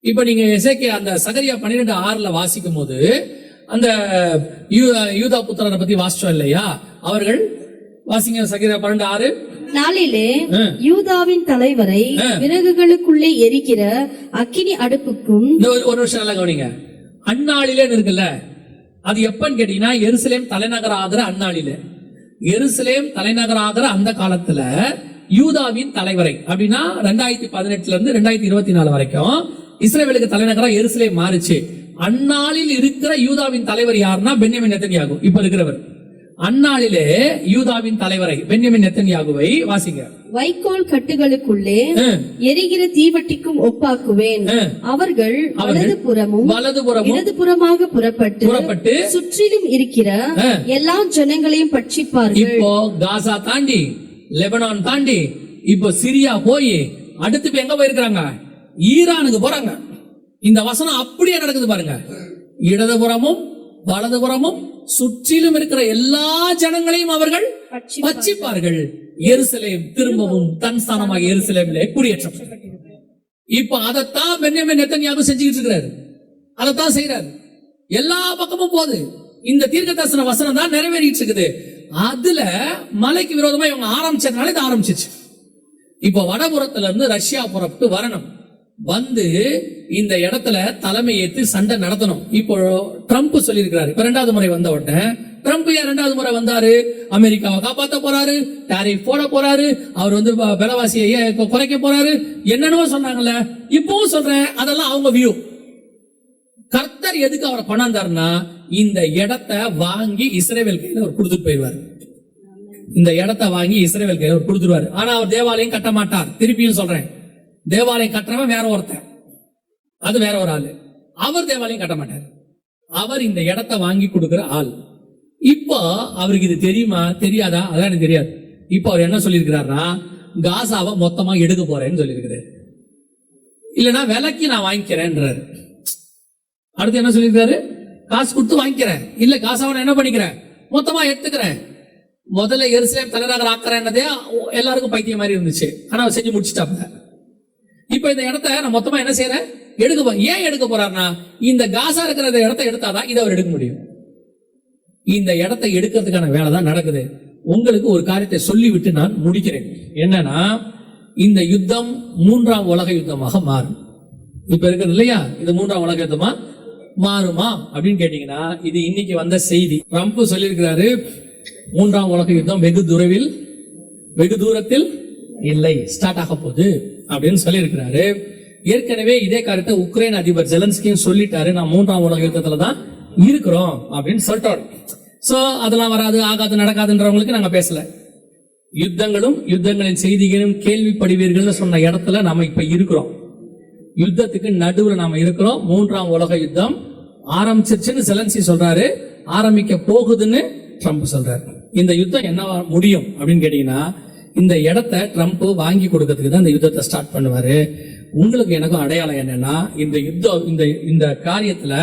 இப்ப நீங்க எசேக்கியேல் அந்த சகரியா 12:6 வாசிக்கும் போது அந்த யூதா புத்திரரை பத்தி வாசிச்சோம் இல்லையா? அவர்கள் வாசிங்க சகரியா 12:6. நாளிலே யூதாவின் தலைவரை விறகுகளுக்குள்ளே எரிக்கிற அக்கினி அடுப்புக்கும். ஒரு நிமிஷம் நல்லா கவனிங்க. அந்நாளிலே இருக்குல்ல, அது எப்பன்னு கேட்டீங்கன்னா, எருசலேம் தலைநகர் ஆகிற அந்நாளிலே. எருசலேம் தலைநகர் ஆகிற அந்த காலத்துல யூதாவின் தலைவரை. அப்படின்னா 2018 இருந்து 2024 வரைக்கும் இஸ்ரவேலுக்கு தலைநகரா எருசலேம் மாறுச்சு. அந்நாளில் இருக்கிற யூதாவின் தலைவர் யாருன்னா பென்யமின் நெத்தன்யாகு, இப்ப இருக்கிறவர். அந்நாளிலே யூதாவின் தலைவரை பென்யமின் நெத்தன்யாகுவை வாசிங்க. வைக்கோல் கட்டுகளுக்குள்ளே எரிகிற தீவட்டிக்கும் ஒப்பாக்குவேன். அவர்கள் வலதுபுறமும் இடதுபுறமாக புறப்பட்டு சுற்றிலும் இருக்கிற எல்லா ஜனங்களையும் பட்சிப்பார்கள். இப்போ காசா தாண்டி, லெபனான் தாண்டி, இப்போ சிரியா போய் அடுத்து இப்ப எங்க போயிருக்காங்க? ஈரானுக்கு போறாங்க. இந்த வசனம் அப்படியே நடக்குது பாருங்க. இடதுபுறமும் வலதுபுறமும் சுற்றிலும் இருக்கிற எல்லா ஜனங்களையும் அவர்கள் பட்சிப்பார்கள். எருசலேம் திரும்பவும் தன் ஸ்தானமாக எருசலேமிலே குடியேற்றப்பட்டது. இப்ப அதைத்தான் பென்யமின் நெத்தன்யாகு செஞ்சுக்கிட்டு இருக்கிறாரு, அதைத்தான் செய்யறாரு. எல்லா பக்கமும் போகுது. இந்த தீர்க்கதரிசன வசனம் தான் நிறைவேறிட்டு இருக்குது. அதுல மலைக்கு விரோதமா இவங்க ஆரம்பிச்சதுனால இது ஆரம்பிச்சிச்சு. இப்ப வடபுறத்துல இருந்து ரஷ்யா புறப்பட்டு வரணும், வந்து இந்த இடத்துல தலைமை ஏற்று சண்டை நடத்தணும். இப்போ ட்ரம்ப் சொல்லியிருக்கிறாரு. இப்ப 2வது முறை வந்த உடனே ட்ரம்ப் ஏன் 2வது முறை வந்தாரு? அமெரிக்காவை காப்பாற்ற போறாரு, டாரிஃப் போட போறாரு, அவர் வந்து விலைவாசியை குறைக்க போறாரு, என்னென்னவோ சொன்னாங்கல்ல. இப்பவும் சொல்றேன், அதெல்லாம் அவங்க வியூ. கர்த்தர் எதுக்கு அவரை கொண்டாந்தாருன்னா, இந்த இடத்தை வாங்கி இஸ்ரவேல் கையில அவர் கொடுத்துட்டு போயிடுவாரு. இந்த இடத்தை வாங்கி இஸ்ரவேல் கையில அவர் கொடுத்துருவாரு. ஆனா அவர் தேவாலயம் கட்ட மாட்டார். திருப்பியும் சொல்றேன், தேவாலயம் கட்டுறவன் வேற ஒருத்தன், அது வேற ஒரு ஆளு. அவர் தேவாலயம் கட்ட மாட்டார். அவர் இந்த இடத்தை வாங்கி கொடுக்கிற ஆள். இப்போ அவருக்கு இது தெரியுமா தெரியாதா? அதான் எனக்கு தெரியாது. இப்போ அவர் என்ன சொல்லியிருக்கிறாருன்னா, காசாவை மொத்தமா எடுக்க போறேன்னு சொல்லியிருக்கிறாரு. இல்லைன்னா விலைக்கு நான் வாங்கிக்கிறேன்றாரு. அடுத்து என்ன சொல்லியிருக்காரு? காசு கொடுத்து வாங்கிக்கிறேன், இல்ல காசாவை நான் என்ன பண்ணிக்கிறேன், மொத்தமா எடுத்துக்கிறேன். முதல்ல எருசலேம் தலைநகர் ஆக்குறேன்னதே எல்லாருக்கும் பைத்தியம் மாதிரி இருந்துச்சு. ஆனா அவர் செஞ்சு முடிச்சுட்டாப்ல. இப்ப இந்த இடத்த நான் மொத்தமா என்ன செய்யறேன், எடுக்க. ஏன் எடுக்க போறாருன்னா, இந்த காசா இருக்கிற இடத்தை எடுத்தாதான் இதை அவர் எடுக்க முடியும். இந்த இடத்தை எடுக்கிறதுக்கான வேலை தான் நடக்குது. உங்களுக்கு ஒரு காரியத்தை சொல்லிவிட்டு நான் முடிக்கிறேன். என்னன்னா, இந்த யுத்தம் 3ஆம் உலக யுத்தமாக மாறும். இப்ப இருக்கிறது இல்லையா, இது 3ஆம் உலக யுத்தமா மாறுமா அப்படின்னு கேட்டீங்கன்னா, இது இன்னைக்கு வந்த செய்தி. ட்ரம்ப் சொல்லியிருக்கிறாரு, 3ஆம் உலக யுத்தம் வெகு தூரத்தில் இல்லை, ஸ்டார்ட் ஆக போகுது அப்படின்னு சொல்லி இருக்கிறாரு. ஏற்கனவே இதே காரியத்தை உக்ரைன் அதிபர் ஜெலன்ஸ்கியும் சொல்லிட்டாரு, நான் 3ஆம் உலக யுத்தத்துல தான் இருக்கிறோம் அப்படின்னு சொல்லிட்டாரு. சோ அதெல்லாம் வராது, ஆகாது, நடக்காதுன்றவங்களுக்கு நாங்க பேசல. யுத்தங்களின் செய்திகளும் கேள்விப்படுவீர்கள் சொன்ன இடத்துல நாம இப்ப இருக்கிறோம். யுத்தத்துக்கு நடுவுல நாம இருக்கிறோம். 3ஆம் உலக யுத்தம் ஆரம்பிச்சிருச்சுன்னு ஜெலன்ஸ்கி சொல்றாரு, ஆரம்பிக்க போகுதுன்னு ட்ரம்ப் சொல்றாரு. இந்த யுத்தம் என்ன முடியும் அப்படின்னு கேட்டீங்கன்னா, இந்த இடத்தை ட்ரம்ப் வாங்கி கொடுக்கறதுக்கு தான் இந்த யுத்தத்தை ஸ்டார்ட் பண்ணுவாரு. உங்களுக்கு எனக்கும் அடையாளம் என்னன்னா, இந்த யுத்தம் இந்த காரியத்துல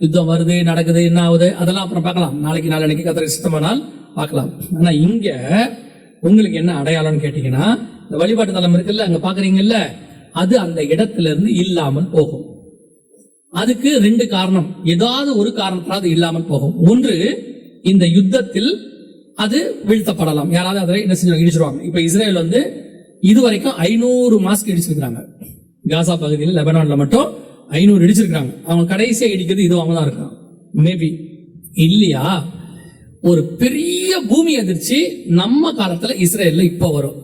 யுத்தம் வருது, நடக்குது, என்ன ஆகுது, அதெல்லாம் அப்புறம் பார்க்கலாம். நாளைக்கு கர்த்தருக்கு சித்தமானால் பார்க்கலாம். ஆனா இங்க உங்களுக்கு என்ன அடையாளம்னு கேட்டீங்கன்னா, இந்த வழிபாட்டு தலம் இருக்குல்ல, அங்க பாக்குறீங்கல்ல, அது அந்த இடத்துல இருந்து இல்லாமல் போகும். அதுக்கு 2 காரணம், ஏதாவது ஒரு காரணத்தால் இல்லாமல் போகும். ஒன்று, இந்த யுத்தத்தில் அது வீழ்த்தப்படலாம். யாராவது அதை என்ன செஞ்சு இடிச்சிருவாங்க. இப்ப இஸ்ரேல் வந்து இதுவரைக்கும் 500 மாஸ்க் இடிச்சிருக்காங்க. காசா பகுதியில், லெபனான்ல மட்டும் 500 இடிச்சிருக்காங்க. அவங்க கடைசியா இடிக்கிறது இது அவங்க தான் இருக்காங்க. மேபி இல்லையா, ஒரு பெரிய பூமி அதிர்ச்சி நம்ம காலத்துல இஸ்ரேல்ல இப்ப வரும்.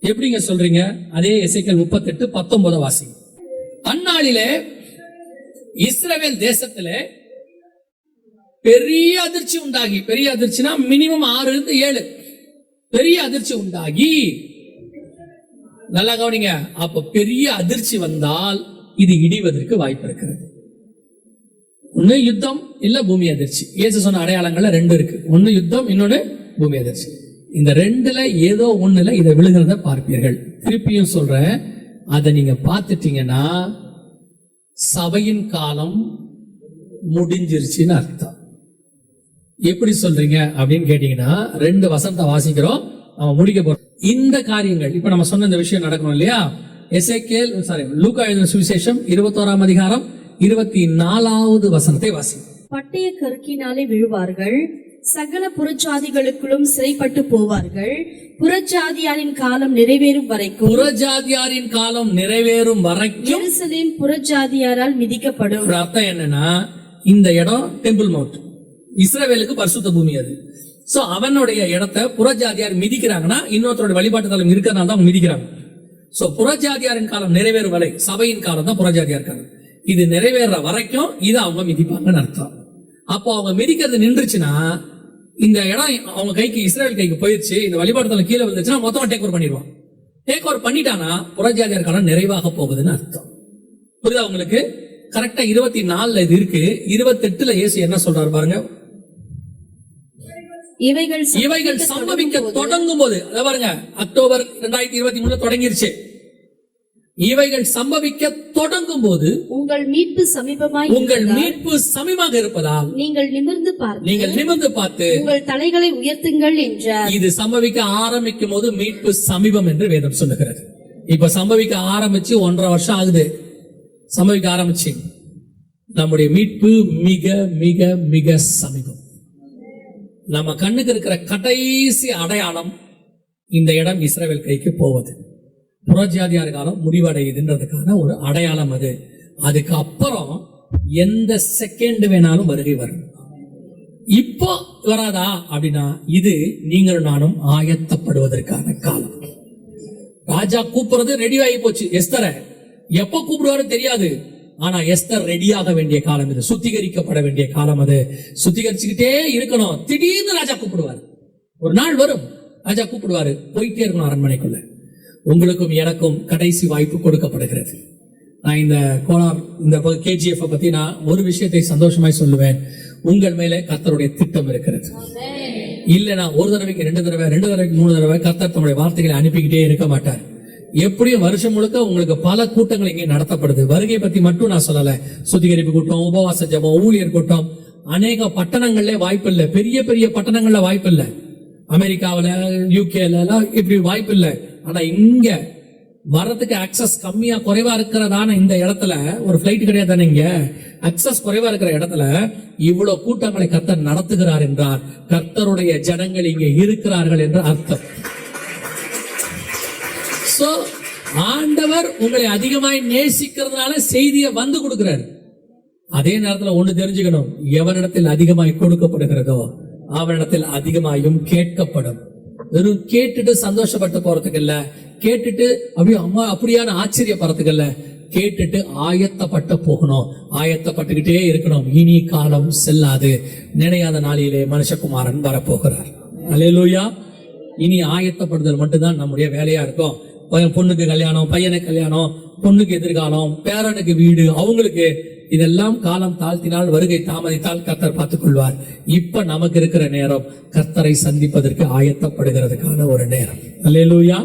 எப்படிங்க சொல்றீங்க? அதே எசேக்கியேல் 38:19 வாசி. அந்நாளிலே இஸ்ரவேல் தேசத்திலே பெரிய அதிர்ச்சி உண்டாகி, பெரிய அதிர்ச்சினா மினிமம் 6-7 பெரிய அதிர்ச்சி உண்டாகி, நல்லா கவனிங்க. அப்ப பெரிய அதிர்ச்சி வந்தால் இது இடிவதற்கு வாய்ப்பு இருக்கிறது. ஒன்னு யுத்தம், இல்ல பூமி அதிர்ச்சி. இயேசு சொன்ன அடையாளங்கள்ல 2 இருக்கு. ஒன்னு யுத்தம், இன்னொன்னு பூமி அதிர்ச்சி. இந்த 2ல ஏதோ ஒண்ணுல இதை விழுகிறத பார்ப்பீர்கள். திருப்பியும் சொல்றேன், அதை நீங்க பார்த்துட்டீங்கன்னா சபையின் காலம் முடிஞ்சிருச்சுன்னு அர்த்தம். எப்படி சொல்றீங்க அப்படின்னு கேட்டீங்கன்னா, 2 வசனத்தை வாசிக்கிறோம், நம்ம முடிக்க போறோம். இந்த காரியங்கள் இப்ப நம்ம சொன்ன இந்த விஷயம் நடக்கணும் இல்லையா? லூக்கா எழுதின சுவிசேஷம் 21ஆம் அதிகாரம் 24வது வசனத்தை வாசி. பட்டய கருக்கினாலே விழுவார்கள், சகல புறஜாதிகளுக்குள்ளும் சிறைப்பட்டு போவார்கள், புறஜாதியாரின் காலம் நிறைவேறும் வரைக்கும் எருசலேம் புறஜாதியாரால் மிதிக்கப்படும். அர்த்தம் என்னன்னா, இந்த இடம் டெம்பிள் மவுண்ட், இஸ்ரவேலுக்கு பரிசுத்த பூமி. அது சோ அவனுடைய இடத்தை புறஜாதியார் மிதிக்கிறாங்கன்னா இன்னொருத்தரோட வழிபாட்டு தலம் இருக்கிறதுனால தான் அவங்க மிதிக்கிறாங்க. சோ புறஜாதியாரின் காலம் நிறைவேறும் வரை சபையின் காலம் தான் புறஜாதியார் காலம். இது நிறைவேற வரைக்கும் இதை அவங்க மிதிப்பாங்கன்னு அர்த்தம். அப்போ அவங்க மிதிக்கிறது நின்றுச்சுன்னா இந்த இடம் அவங்க கைக்கு இஸ்ரேல் கைக்கு போயிடுச்சு, இந்த வழிபாட்டு தலம் கீழே வந்துச்சுன்னா மொத்தமா டேக் ஓவர் பண்ணிடுவான். டேக் ஓவர் பண்ணிட்டானா புறஜாதியார் காலம் நிறைவாக போகுதுன்னு அர்த்தம். புரியுதா உங்களுக்கு? கரெக்டா 24 இது இருக்கு. 28 இயேசு என்ன சொல்றாரு பாருங்க. இவைகள் சம்பவிக்க தொடங்கும் போது, பாருங்க அக்டோபர் 2023 தொடங்கிருச்சு. இவைகள் சம்பவிக்க தொடங்கும் போது உங்கள் மீட்பு சமீபமாக இருப்பதால் நீங்கள் நிமிர்ந்து பார்த்து உங்கள் தலைகளை உயர்த்துங்கள் என்றார். இது சம்பவிக்க ஆரம்பிக்கும் போது மீட்பு சமீபம் என்று வேதம் சொல்லுகிறது. இப்ப சம்பவிக்க ஆரம்பிச்சு 1.5 வருஷம் ஆகுது. சம்பவிக்க ஆரம்பிச்சு நம்முடைய மீட்பு மிக மிக மிக சமீபம். நம்ம கண்ணுக்கு இருக்கிற கடைசி அடையாளம் இந்த இடம் இஸ்ரவேல் கைக்கு போவது, புறஜாதியார் காலம் முடிவடையுதுன்றதுக்கான ஒரு அடையாளம் அது. அதுக்கு அப்புறம் எந்த செகண்ட் வேணாலும் வருகை வரும். இப்போ வராதா அப்படின்னா இது நீங்கள் நானும் ஆயத்தப்படுவதற்கான காலம். ராஜா கூப்பிடுறது ரெடி ஆகி போச்சு. எஸ்தர எப்ப கூப்பிடுவாரு தெரியாது, ஆனா எஸ்தர் ரெடியாக வேண்டிய காலம் இது. சுத்திகரிக்கப்பட வேண்டிய காலம் அது. சுத்திகரிச்சுக்கிட்டே இருக்கணும். திடீர்னு ராஜா கூப்பிடுவாரு. ஒரு நாள் வரும், ராஜா கூப்பிடுவாரு, போயிட்டே இருக்கணும் அரண்மனைக்குள்ள. உங்களுக்கும் எனக்கும் கடைசி வாய்ப்பு கொடுக்கப்படுகிறது. நான் இந்த கோலார் இந்த KGF பத்தி நான் ஒரு விஷயத்தை சந்தோஷமாய் சொல்லுவேன். உங்கள் மேலே கர்த்தருடைய திட்டம் இருக்கிறது. இல்லைன்னா ஒரு தடவைக்கு 2 தடவை 2 தடவைக்கு 3 தடவை கர்த்தர் தம்முடைய வார்த்தைகளை அனுப்பிக்கிட்டே இருக்க மாட்டார். எப்படியும் வருஷம் முழுக்க உங்களுக்கு பல கூட்டங்கள் இங்கே நடத்தப்படுது. வருகை பத்தி மட்டும் நான் சொல்லல. சுத்திகரிப்பு கூட்டம், உபவாச ஜெபம், ஊழியர் கூட்டம், அநேக பட்டணங்கள்ல வாய்ப்பு இல்லை. பெரிய பெரிய பட்டணங்கள்ல வாய்ப்பு இல்லை. அமெரிக்காவில UK-ல எல்லாம் இப்படி வாய்ப்பு இல்லை. ஆனா இங்க வர்றதுக்கு அக்சஸ் கம்மியா குறைவா இருக்கிறதான இந்த இடத்துல ஒரு பிளைட் கிடையாது தானே. இங்க அக்சஸ் குறைவா இருக்கிற இடத்துல இவ்வளவு கூட்டங்களை கர்த்தர் நடத்துகிறார் என்றார் கர்த்தருடைய ஜனங்கள் இங்க இருக்கிறார்கள் என்ற அர்த்தம். சோ ஆண்டவர் உங்களை அதிகமாய் நேசிக்கிறதுனால செய்தியை வந்து கொடுக்கிறார். அதே நேரத்தில் ஒண்ணு தெரிஞ்சுக்கணும், எவனிடத்தில் அதிகமாய் கொடுக்கப்படுகிறதோ அவனிடத்தில் அதிகமாயும் கேட்கப்படும். வெறும் கேட்டுட்டு சந்தோஷப்பட்டு போறதுக்கு இல்ல, கேட்டுட்டு அப்படியே அம்மா அப்படியான ஆச்சரியப்படுறதுக்கு இல்ல, கேட்டுட்டு ஆயத்தப்பட்டு போகணும். ஆயத்தப்பட்டுக்கிட்டே இருக்கணும். இனி காலம் செல்லாது, நினையாத நாளிலே மனுஷகுமாரன் வரப்போகிறார். அல்லேலூயா. இனி ஆயத்தப்படுதல் மட்டும்தான் நம்முடைய வேலையா இருக்கும். பொண்ணுக்கு கல்யாணம், பையனுக்கு கல்யாணம், பொண்ணுக்கு எதிர்காலம், பேரனுக்கு வீடு, அவங்களுக்கு இதெல்லாம் காலம் தாழ்த்தினால், வருகை தாமதித்தால் கர்த்தர் பார்த்துக் கொள்வார். இப்ப நமக்கு இருக்கிற நேரம் கர்த்தரை சந்திப்பதற்கு ஆயத்தப்படுகிறதுக்கான ஒரு நேரம். அல்லேலூயா.